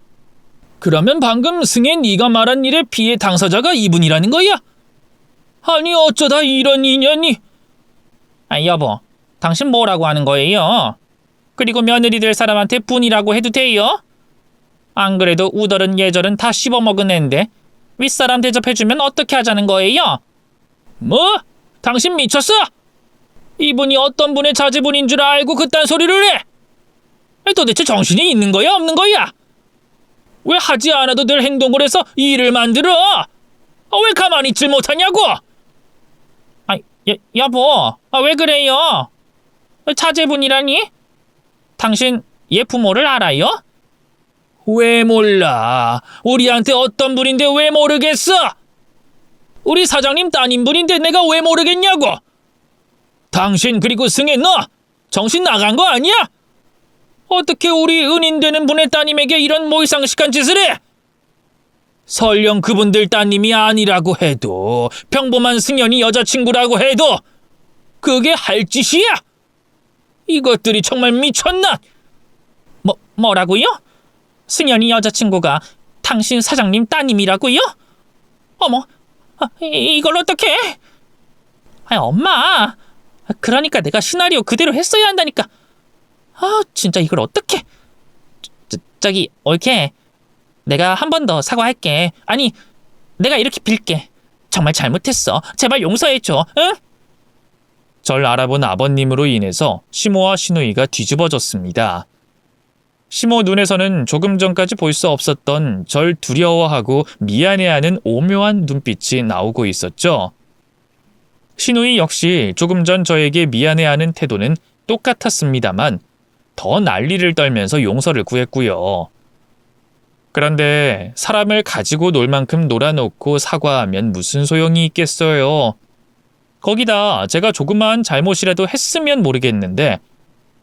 그러면 방금 승혜 네가 말한 일의 피해 당사자가 이분이라는 거야? 아니 어쩌다 이런 인연이? 여보, 당신 뭐라고 하는 거예요? 그리고 며느리 될 사람한테 분이라고 해도 돼요? 안 그래도 우덜은 예절은 다 씹어먹은 앤데 윗사람 대접해주면 어떻게 하자는 거예요? 뭐? 당신 미쳤어? 이분이 어떤 분의 자제분인 줄 알고 그딴 소리를 해? 도대체 정신이 있는 거야 없는 거야? 왜 하지 않아도 될 행동을 해서 일을 만들어? 왜 가만히 있질 못하냐고? 여보, 왜 그래요? 자제분이라니? 당신 얘 부모를 알아요? 왜 몰라? 우리한테 어떤 분인데 왜 모르겠어? 우리 사장님 따님분인데 내가 왜 모르겠냐고? 당신 그리고 승혜 너 정신 나간 거 아니야? 어떻게 우리 은인 되는 분의 따님에게 이런 모이상식한 짓을 해? 설령 그분들 따님이 아니라고 해도 평범한 승연이 여자친구라고 해도 그게 할 짓이야? 이것들이 정말 미쳤나? 뭐라고요? 승연이 여자친구가 당신 사장님 따님이라고요? 어머, 이걸 어떡해? 엄마, 그러니까 내가 시나리오 그대로 했어야 한다니까. 진짜 이걸 어떡해? 저기 올케, 내가 한 번 더 사과할게. 아니, 내가 이렇게 빌게. 정말 잘못했어. 제발 용서해줘, 응? 절 알아본 아버님으로 인해서 시모와 시누이가 뒤집어졌습니다. 시모 눈에서는 조금 전까지 볼 수 없었던 절 두려워하고 미안해하는 오묘한 눈빛이 나오고 있었죠. 시누이 역시 조금 전 저에게 미안해하는 태도는 똑같았습니다만 더 난리를 떨면서 용서를 구했고요. 그런데 사람을 가지고 놀 만큼 놀아놓고 사과하면 무슨 소용이 있겠어요. 거기다 제가 조그마한 잘못이라도 했으면 모르겠는데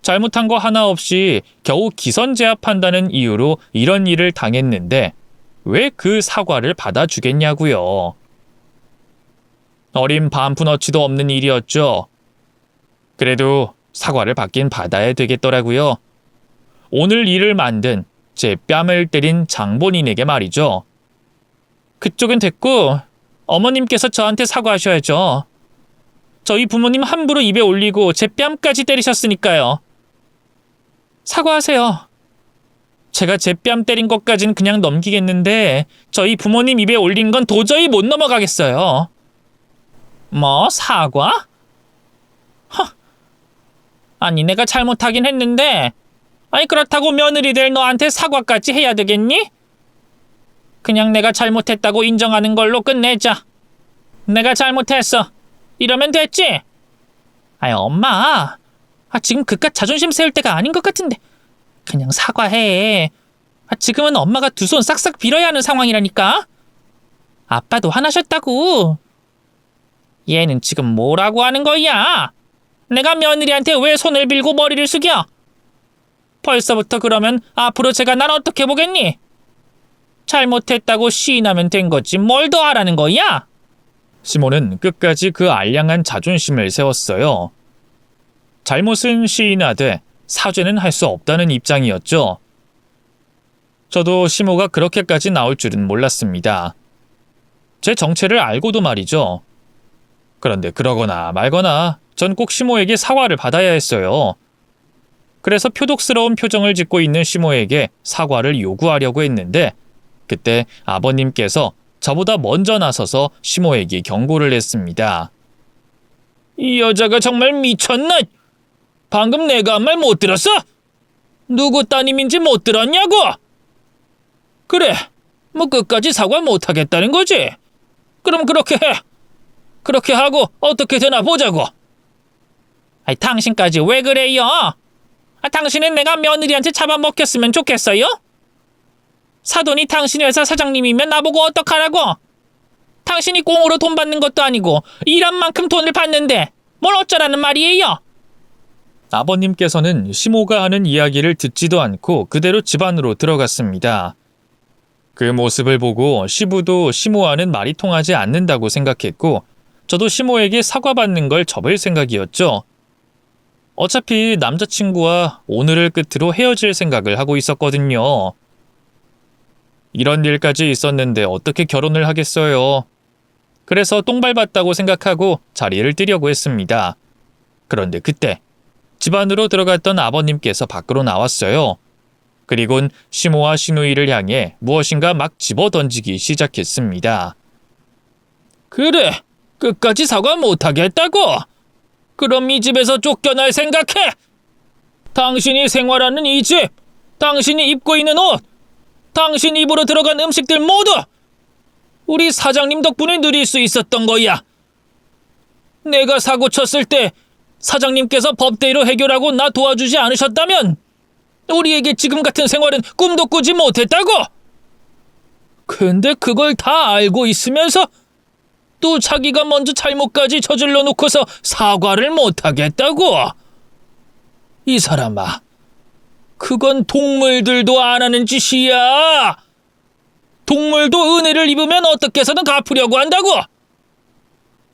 잘못한 거 하나 없이 겨우 기선제압한다는 이유로 이런 일을 당했는데 왜 그 사과를 받아주겠냐고요. 어린 반푼어치도 없는 일이었죠. 그래도 사과를 받긴 받아야 되겠더라고요. 오늘 일을 만든 제 뺨을 때린 장본인에게 말이죠. 그쪽은 됐고 어머님께서 저한테 사과하셔야죠. 저희 부모님 함부로 입에 올리고 제 뺨까지 때리셨으니까요. 사과하세요. 제가 제 뺨 때린 것까진 그냥 넘기겠는데 저희 부모님 입에 올린 건 도저히 못 넘어가겠어요. 뭐 사과? 아니 내가 잘못하긴 했는데 아니 그렇다고 며느리 될 너한테 사과까지 해야 되겠니? 그냥 내가 잘못했다고 인정하는 걸로 끝내자. 내가 잘못했어. 이러면 됐지? 엄마. 지금 그깟 자존심 세울 때가 아닌 것 같은데. 그냥 사과해. 지금은 엄마가 두 손 싹싹 빌어야 하는 상황이라니까. 아빠도 화나셨다고. 얘는 지금 뭐라고 하는 거야? 내가 며느리한테 왜 손을 빌고 머리를 숙여? 벌써부터 그러면 앞으로 제가 날 어떻게 보겠니? 잘못했다고 시인하면 된 거지 뭘 더 하라는 거야? 시모는 끝까지 그 알량한 자존심을 세웠어요. 잘못은 시인하되 사죄는 할 수 없다는 입장이었죠. 저도 시모가 그렇게까지 나올 줄은 몰랐습니다. 제 정체를 알고도 말이죠. 그런데 그러거나 말거나 전 꼭 시모에게 사과를 받아야 했어요. 그래서 표독스러운 표정을 짓고 있는 시모에게 사과를 요구하려고 했는데 그때 아버님께서 저보다 먼저 나서서 시모에게 경고를 했습니다. 이 여자가 정말 미쳤나? 방금 내가 한 말 못 들었어? 누구 따님인지 못 들었냐고? 그래, 뭐 끝까지 사과 못 하겠다는 거지? 그럼 그렇게 해. 그렇게 하고 어떻게 되나 보자고. 당신까지 왜 그래요? 당신은 내가 며느리한테 잡아먹혔으면 좋겠어요? 사돈이 당신 회사 사장님이면 나보고 어떡하라고? 당신이 꽁으로 돈 받는 것도 아니고 일한 만큼 돈을 받는데 뭘 어쩌라는 말이에요? 아버님께서는 시모가 하는 이야기를 듣지도 않고 그대로 집 안으로 들어갔습니다. 그 모습을 보고 시부도 시모와는 말이 통하지 않는다고 생각했고 저도 시모에게 사과받는 걸 접을 생각이었죠. 어차피 남자친구와 오늘을 끝으로 헤어질 생각을 하고 있었거든요. 이런 일까지 있었는데 어떻게 결혼을 하겠어요. 그래서 똥 밟았다고 생각하고 자리를 뜨려고 했습니다. 그런데 그때 집 안으로 들어갔던 아버님께서 밖으로 나왔어요. 그리곤 시모와 시누이를 향해 무엇인가 막 집어던지기 시작했습니다. 그래, 끝까지 사과 못하겠다고? 그럼 이 집에서 쫓겨날 생각해? 당신이 생활하는 이 집, 당신이 입고 있는 옷, 당신 입으로 들어간 음식들 모두 우리 사장님 덕분에 누릴 수 있었던 거야. 내가 사고 쳤을 때 사장님께서 법대로 해결하고 나 도와주지 않으셨다면 우리에게 지금 같은 생활은 꿈도 꾸지 못했다고! 근데 그걸 다 알고 있으면서 또 자기가 먼저 잘못까지 저질러 놓고서 사과를 못하겠다고! 이 사람아, 그건 동물들도 안 하는 짓이야! 동물도 은혜를 입으면 어떻게 해서든 갚으려고 한다고!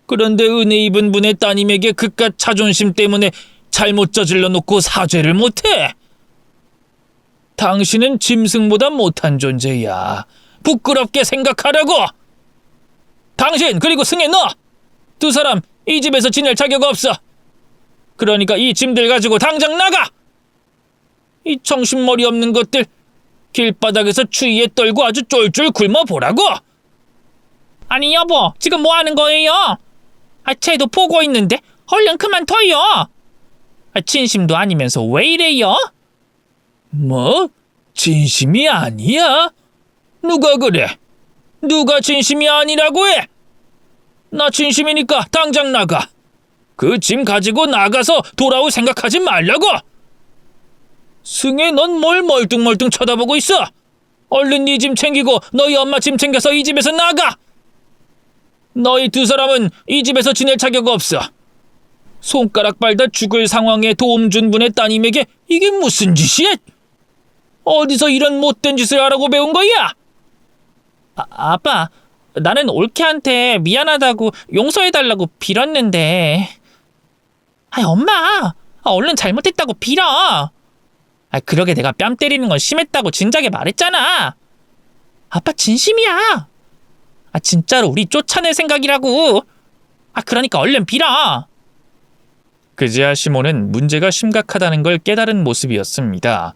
그런데 은혜 입은 분의 따님에게 그깟 자존심 때문에 잘못 저질러 놓고 사죄를 못해! 당신은 짐승보다 못한 존재야. 부끄럽게 생각하라고! 당신 그리고 승혜 너! 두 사람 이 집에서 지낼 자격 없어! 그러니까 이 짐들 가지고 당장 나가! 이 정신머리 없는 것들 길바닥에서 추위에 떨고 아주 쫄쫄 굶어보라고! 아니 여보, 지금 뭐 하는 거예요? 쟤도 보고 있는데 얼른 그만둬요! 진심도 아니면서 왜 이래요? 뭐? 진심이 아니야? 누가 그래? 누가 진심이 아니라고 해? 나 진심이니까 당장 나가! 그 짐 가지고 나가서 돌아올 생각하지 말라고! 승혜, 넌 뭘 멀뚱멀뚱 쳐다보고 있어? 얼른 네 짐 챙기고 너희 엄마 짐 챙겨서 이 집에서 나가! 너희 두 사람은 이 집에서 지낼 자격 없어. 손가락 빨다 죽을 상황에 도움 준 분의 따님에게 이게 무슨 짓이야? 어디서 이런 못된 짓을 하라고 배운 거야? 아빠, 나는 올케한테 미안하다고 용서해달라고 빌었는데. 엄마, 얼른 잘못했다고 빌어. 그러게 내가 뺨 때리는 건 심했다고 진작에 말했잖아. 아빠 진심이야. 진짜로 우리 쫓아낼 생각이라고. 그러니까 얼른 빌어. 그제야 시몬은 문제가 심각하다는 걸 깨달은 모습이었습니다.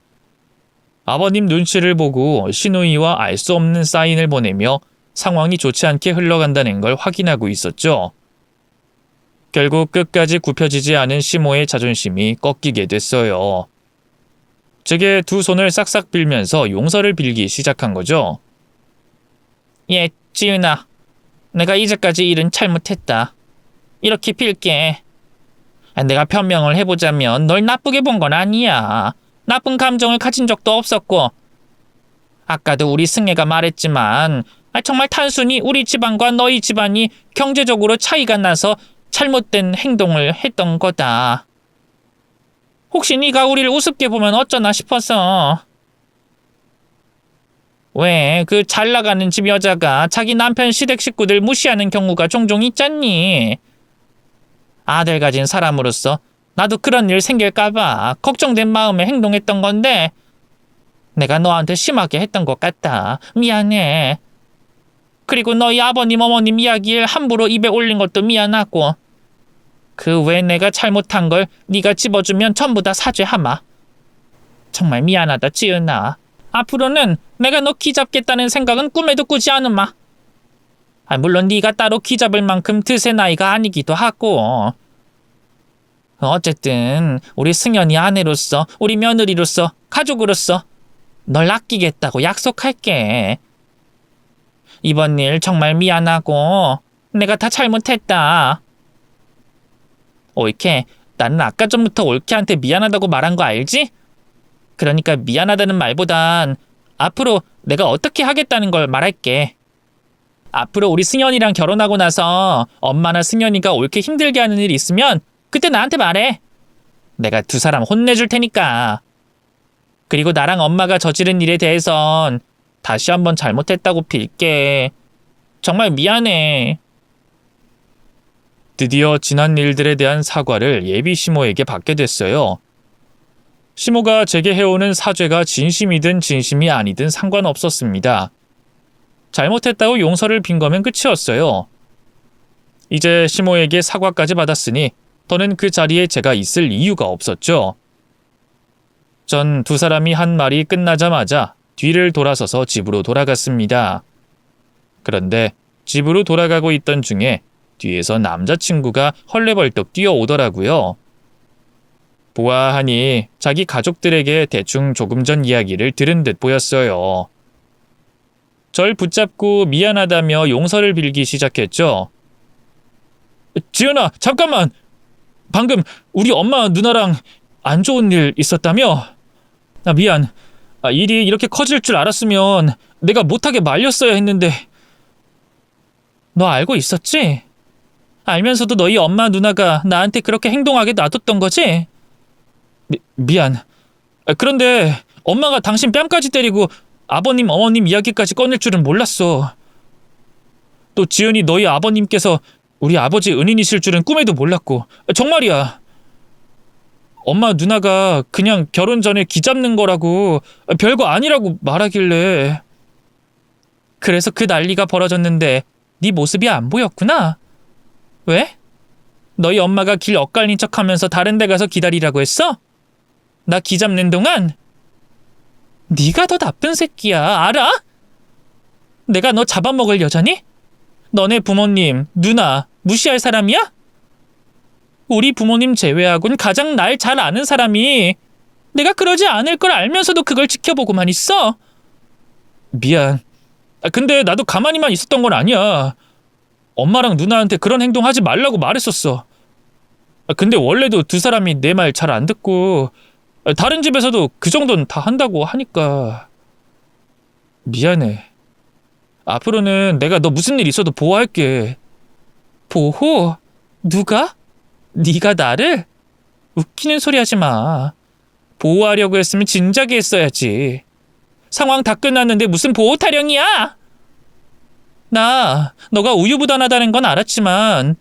아버님 눈치를 보고 시누이와 알 수 없는 사인을 보내며 상황이 좋지 않게 흘러간다는 걸 확인하고 있었죠. 결국 끝까지 굽혀지지 않은 시모의 자존심이 꺾이게 됐어요. 제게 두 손을 싹싹 빌면서 용서를 빌기 시작한 거죠. 예, 지은아, 내가 이제까지 일은 잘못했다. 이렇게 빌게. 내가 변명을 해보자면 널 나쁘게 본 건 아니야. 나쁜 감정을 가진 적도 없었고, 아까도 우리 승혜가 말했지만 정말 단순히 우리 집안과 너희 집안이 경제적으로 차이가 나서 잘못된 행동을 했던 거다. 혹시 네가 우리를 우습게 보면 어쩌나 싶어서. 왜 그 잘나가는 집 여자가 자기 남편 시댁 식구들 무시하는 경우가 종종 있잖니. 아들 가진 사람으로서 나도 그런 일 생길까봐 걱정된 마음에 행동했던 건데 내가 너한테 심하게 했던 것 같다. 미안해. 그리고 너희 아버님 어머님 이야기를 함부로 입에 올린 것도 미안하고 그 외에 내가 잘못한 걸 네가 집어주면 전부 다 사죄하마. 정말 미안하다 지은아. 앞으로는 내가 너 기잡겠다는 생각은 꿈에도 꾸지 않으마. 물론 네가 따로 기잡을 만큼 드세 나이가 아니기도 하고. 어쨌든 우리 승연이 아내로서, 우리 며느리로서, 가족으로서 널 아끼겠다고 약속할게. 이번 일 정말 미안하고 내가 다 잘못했다. 올케, 나는 아까 전부터 올케한테 미안하다고 말한 거 알지? 그러니까 미안하다는 말보단 앞으로 내가 어떻게 하겠다는 걸 말할게. 앞으로 우리 승연이랑 결혼하고 나서 엄마나 승연이가 올케 힘들게 하는 일 있으면 그때 나한테 말해. 내가 두 사람 혼내줄 테니까. 그리고 나랑 엄마가 저지른 일에 대해선 다시 한번 잘못했다고 빌게. 정말 미안해. 드디어 지난 일들에 대한 사과를 예비 시모에게 받게 됐어요. 시모가 제게 해오는 사죄가 진심이든 진심이 아니든 상관없었습니다. 잘못했다고 용서를 빈 거면 끝이었어요. 이제 시모에게 사과까지 받았으니 더는 그 자리에 제가 있을 이유가 없었죠. 전 두 사람이 한 말이 끝나자마자 뒤를 돌아서서 집으로 돌아갔습니다. 그런데 집으로 돌아가고 있던 중에 뒤에서 남자친구가 헐레벌떡 뛰어오더라고요. 보아하니 자기 가족들에게 대충 조금 전 이야기를 들은 듯 보였어요. 절 붙잡고 미안하다며 용서를 빌기 시작했죠. 지은아, 잠깐만. 방금 우리 엄마 누나랑 안 좋은 일 있었다며? 미안. 일이 이렇게 커질 줄 알았으면 내가 못하게 말렸어야 했는데. 너 알고 있었지? 알면서도 너희 엄마 누나가 나한테 그렇게 행동하게 놔뒀던 거지? 미안. 그런데 엄마가 당신 뺨까지 때리고 아버님, 어머님 이야기까지 꺼낼 줄은 몰랐어. 또 지은이 너희 아버님께서 우리 아버지 은인이실 줄은 꿈에도 몰랐고. 정말이야. 엄마 누나가 그냥 결혼 전에 기 잡는 거라고, 별거 아니라고 말하길래. 그래서 그 난리가 벌어졌는데 네 모습이 안 보였구나. 왜? 너희 엄마가 길 엇갈린 척하면서 다른 데 가서 기다리라고 했어? 나 기 잡는 동안? 네가 더 나쁜 새끼야, 알아? 내가 너 잡아먹을 여자니? 너네 부모님, 누나 무시할 사람이야? 우리 부모님 제외하곤 가장 날 잘 아는 사람이 내가 그러지 않을 걸 알면서도 그걸 지켜보고만 있어. 미안. 근데 나도 가만히만 있었던 건 아니야. 엄마랑 누나한테 그런 행동 하지 말라고 말했었어. 근데 원래도 두 사람이 내 말 잘 안 듣고 다른 집에서도 그 정도는 다 한다고 하니까. 미안해. 앞으로는 내가 너 무슨 일 있어도 보호할게. 보호? 누가? 네가 나를? 웃기는 소리 하지 마. 보호하려고 했으면 진작에 했어야지. 상황 다 끝났는데 무슨 보호 타령이야? 나 너가 우유부단하다는 건 알았지만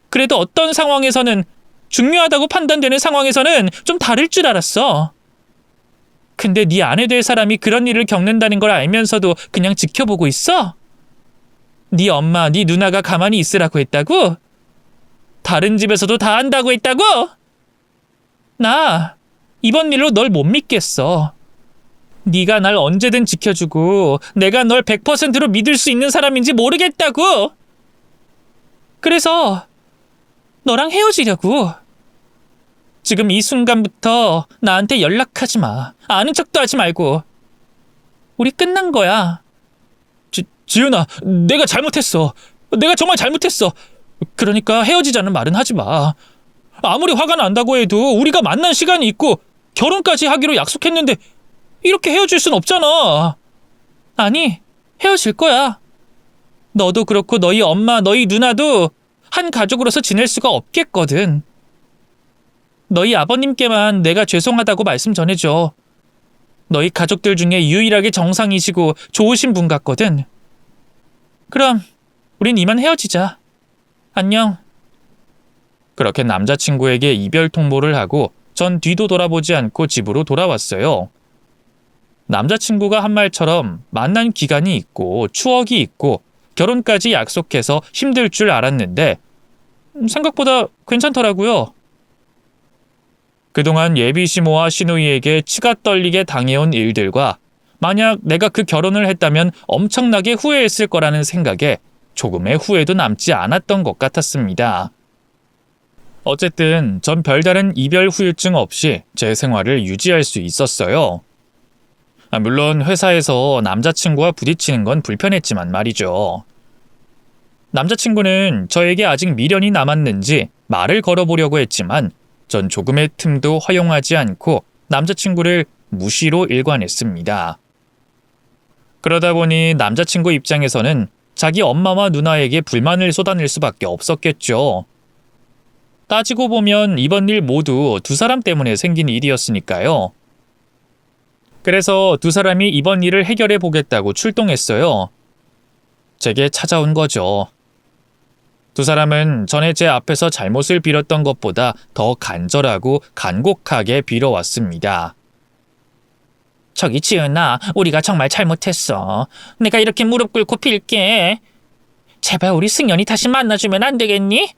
그래도 어떤 상황에서는 중요하다고 판단되는 상황에서는 좀 다를 줄 알았어. 근데 네 아내 될 사람이 그런 일을 겪는다는 걸 알면서도 그냥 지켜보고 있어? 네 엄마, 네 누나가 가만히 있으라고 했다고? 다른 집에서도 다 한다고 했다고? 나 이번 일로 널 못 믿겠어. 네가 날 언제든 지켜주고 내가 널 100%로 믿을 수 있는 사람인지 모르겠다고. 그래서 너랑 헤어지려고. 지금 이 순간부터 나한테 연락하지 마. 아는 척도 하지 말고. 우리 끝난 거야. 지은아, 내가 잘못했어. 내가 정말 잘못했어. 그러니까 헤어지자는 말은 하지 마. 아무리 화가 난다고 해도 우리가 만난 시간이 있고 결혼까지 하기로 약속했는데 이렇게 헤어질 순 없잖아. 아니, 헤어질 거야. 너도 그렇고 너희 엄마, 너희 누나도 한 가족으로서 지낼 수가 없겠거든. 너희 아버님께만 내가 죄송하다고 말씀 전해줘. 너희 가족들 중에 유일하게 정상이시고 좋으신 분 같거든. 그럼 우린 이만 헤어지자. 안녕. 그렇게 남자친구에게 이별 통보를 하고 전 뒤도 돌아보지 않고 집으로 돌아왔어요. 남자친구가 한 말처럼 만난 기간이 있고 추억이 있고 결혼까지 약속해서 힘들 줄 알았는데 생각보다 괜찮더라고요. 그동안 예비 시모와 시누이에게 치가 떨리게 당해온 일들과 만약 내가 그 결혼을 했다면 엄청나게 후회했을 거라는 생각에 조금의 후회도 남지 않았던 것 같았습니다. 어쨌든 전 별다른 이별 후유증 없이 제 생활을 유지할 수 있었어요. 물론 회사에서 남자친구와 부딪히는 건 불편했지만 말이죠. 남자친구는 저에게 아직 미련이 남았는지 말을 걸어보려고 했지만 전 조금의 틈도 허용하지 않고 남자친구를 무시로 일관했습니다. 그러다 보니 남자친구 입장에서는 자기 엄마와 누나에게 불만을 쏟아낼 수밖에 없었겠죠. 따지고 보면 이번 일 모두 두 사람 때문에 생긴 일이었으니까요. 그래서 두 사람이 이번 일을 해결해 보겠다고 출동했어요. 제게 찾아온 거죠. 두 사람은 전에 제 앞에서 잘못을 빌었던 것보다 더 간절하고 간곡하게 빌어왔습니다. 저기 지은아, 우리가 정말 잘못했어. 내가 이렇게 무릎 꿇고 빌게. 제발 우리 승연이 다시 만나주면 안 되겠니?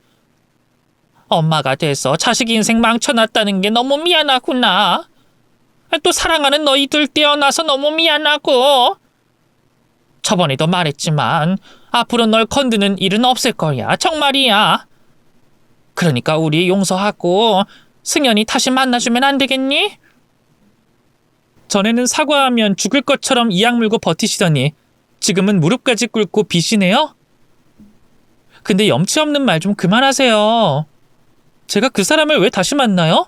엄마가 돼서 자식 인생 망쳐놨다는 게 너무 미안하구나. 또 사랑하는 너희들 떼어놔서 너무 미안하고. 저번에도 말했지만 앞으로 널 건드는 일은 없을 거야. 정말이야. 그러니까 우리 용서하고 승연이 다시 만나주면 안 되겠니? 전에는 사과하면 죽을 것처럼 이악 물고 버티시더니 지금은 무릎까지 꿇고 비시네요? 근데 염치 없는 말 좀 그만하세요. 제가 그 사람을 왜 다시 만나요?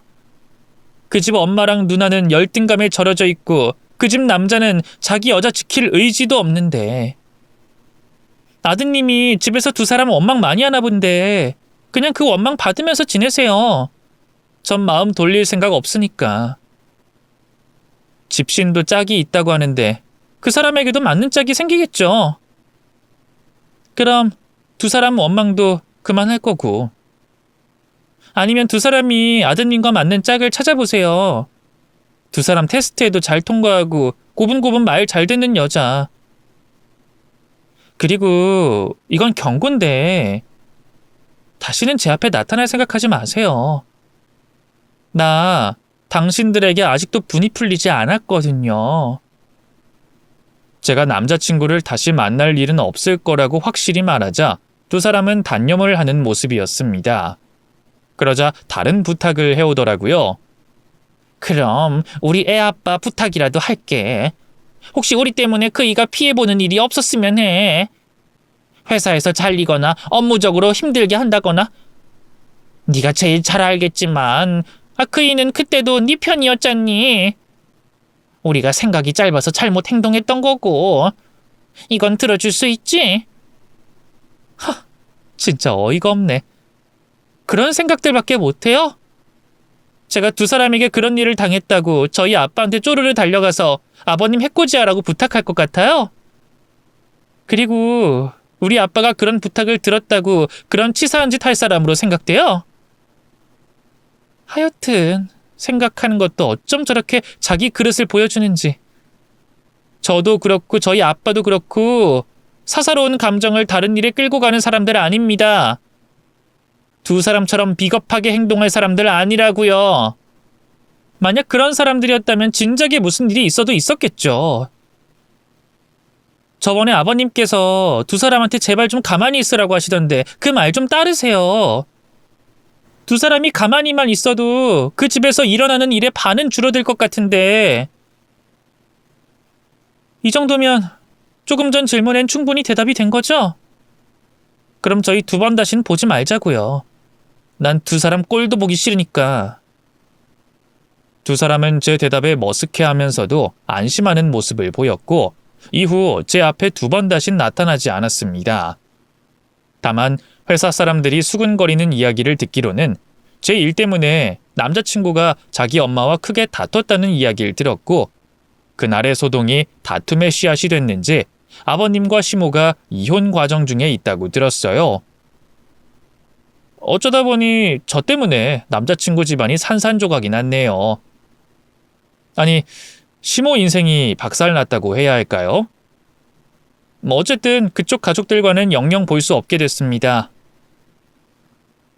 그 집 엄마랑 누나는 열등감에 절여져 있고 그 집 남자는 자기 여자 지킬 의지도 없는데. 아드님이 집에서 두 사람 원망 많이 하나 본데 그냥 그 원망 받으면서 지내세요. 전 마음 돌릴 생각 없으니까. 집신도 짝이 있다고 하는데 그 사람에게도 맞는 짝이 생기겠죠. 그럼 두 사람 원망도 그만할 거고. 아니면 두 사람이 아드님과 맞는 짝을 찾아보세요. 두 사람 테스트에도 잘 통과하고 고분고분 말 잘 듣는 여자. 그리고 이건 경고인데 다시는 제 앞에 나타날 생각하지 마세요. 나 당신들에게 아직도 분이 풀리지 않았거든요. 제가 남자친구를 다시 만날 일은 없을 거라고 확실히 말하자 두 사람은 단념을 하는 모습이었습니다. 그러자 다른 부탁을 해오더라고요. 그럼 우리 애 아빠 부탁이라도 할게. 혹시 우리 때문에 그이가 피해보는 일이 없었으면 해. 회사에서 잘리거나 업무적으로 힘들게 한다거나. 네가 제일 잘 알겠지만 그이는 그때도 네 편이었잖니. 우리가 생각이 짧아서 잘못 행동했던 거고. 이건 들어줄 수 있지? 진짜 어이가 없네. 그런 생각들밖에 못해요? 제가 두 사람에게 그런 일을 당했다고 저희 아빠한테 쪼르르 달려가서 아버님 해코지하라고 부탁할 것 같아요? 그리고 우리 아빠가 그런 부탁을 들었다고 그런 치사한 짓 할 사람으로 생각돼요? 하여튼 생각하는 것도 어쩜 저렇게 자기 그릇을 보여주는지. 저도 그렇고 저희 아빠도 그렇고 사사로운 감정을 다른 일에 끌고 가는 사람들 아닙니다. 두 사람처럼 비겁하게 행동할 사람들 아니라고요. 만약 그런 사람들이었다면 진작에 무슨 일이 있어도 있었겠죠. 저번에 아버님께서 두 사람한테 제발 좀 가만히 있으라고 하시던데 그 말 좀 따르세요. 두 사람이 가만히만 있어도 그 집에서 일어나는 일의 반은 줄어들 것 같은데. 이 정도면 조금 전 질문엔 충분히 대답이 된 거죠? 그럼 저희 두 번 다신 보지 말자고요. 난 두 사람 꼴도 보기 싫으니까. 두 사람은 제 대답에 머쓱해하면서도 안심하는 모습을 보였고 이후 제 앞에 두 번 다신 나타나지 않았습니다. 다만 회사 사람들이 수근거리는 이야기를 듣기로는 제 일 때문에 남자친구가 자기 엄마와 크게 다퉜다는 이야기를 들었고 그날의 소동이 다툼의 씨앗이 됐는지 아버님과 시모가 이혼 과정 중에 있다고 들었어요. 어쩌다 보니 저 때문에 남자친구 집안이 산산조각이 났네요. 아니, 시모 인생이 박살났다고 해야 할까요? 어쨌든 그쪽 가족들과는 영영 볼 수 없게 됐습니다.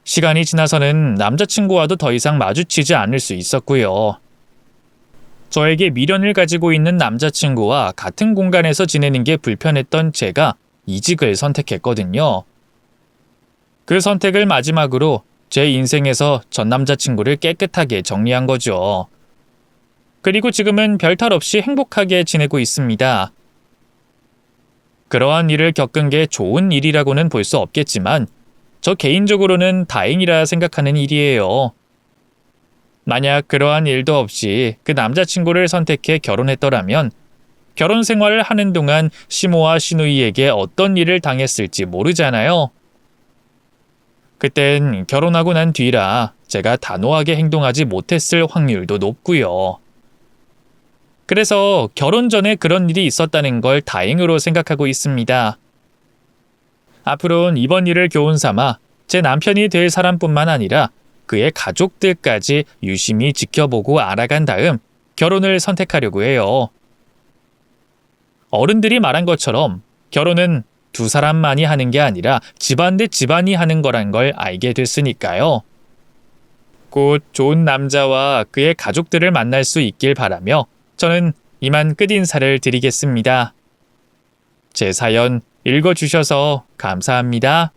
시간이 지나서는 남자친구와도 더 이상 마주치지 않을 수 있었고요. 저에게 미련을 가지고 있는 남자친구와 같은 공간에서 지내는 게 불편했던 제가 이직을 선택했거든요. 그 선택을 마지막으로 제 인생에서 전 남자친구를 깨끗하게 정리한 거죠. 그리고 지금은 별탈 없이 행복하게 지내고 있습니다. 그러한 일을 겪은 게 좋은 일이라고는 볼 수 없겠지만 저 개인적으로는 다행이라 생각하는 일이에요. 만약 그러한 일도 없이 그 남자친구를 선택해 결혼했더라면 결혼 생활을 하는 동안 시모와 시누이에게 어떤 일을 당했을지 모르잖아요. 그땐 결혼하고 난 뒤라 제가 단호하게 행동하지 못했을 확률도 높고요. 그래서 결혼 전에 그런 일이 있었다는 걸 다행으로 생각하고 있습니다. 앞으로는 이번 일을 교훈 삼아 제 남편이 될 사람뿐만 아니라 그의 가족들까지 유심히 지켜보고 알아간 다음 결혼을 선택하려고 해요. 어른들이 말한 것처럼 결혼은 두 사람만이 하는 게 아니라 집안 대 집안이 하는 거란 걸 알게 됐으니까요. 곧 좋은 남자와 그의 가족들을 만날 수 있길 바라며 저는 이만 끝인사를 드리겠습니다. 제 사연 읽어주셔서 감사합니다.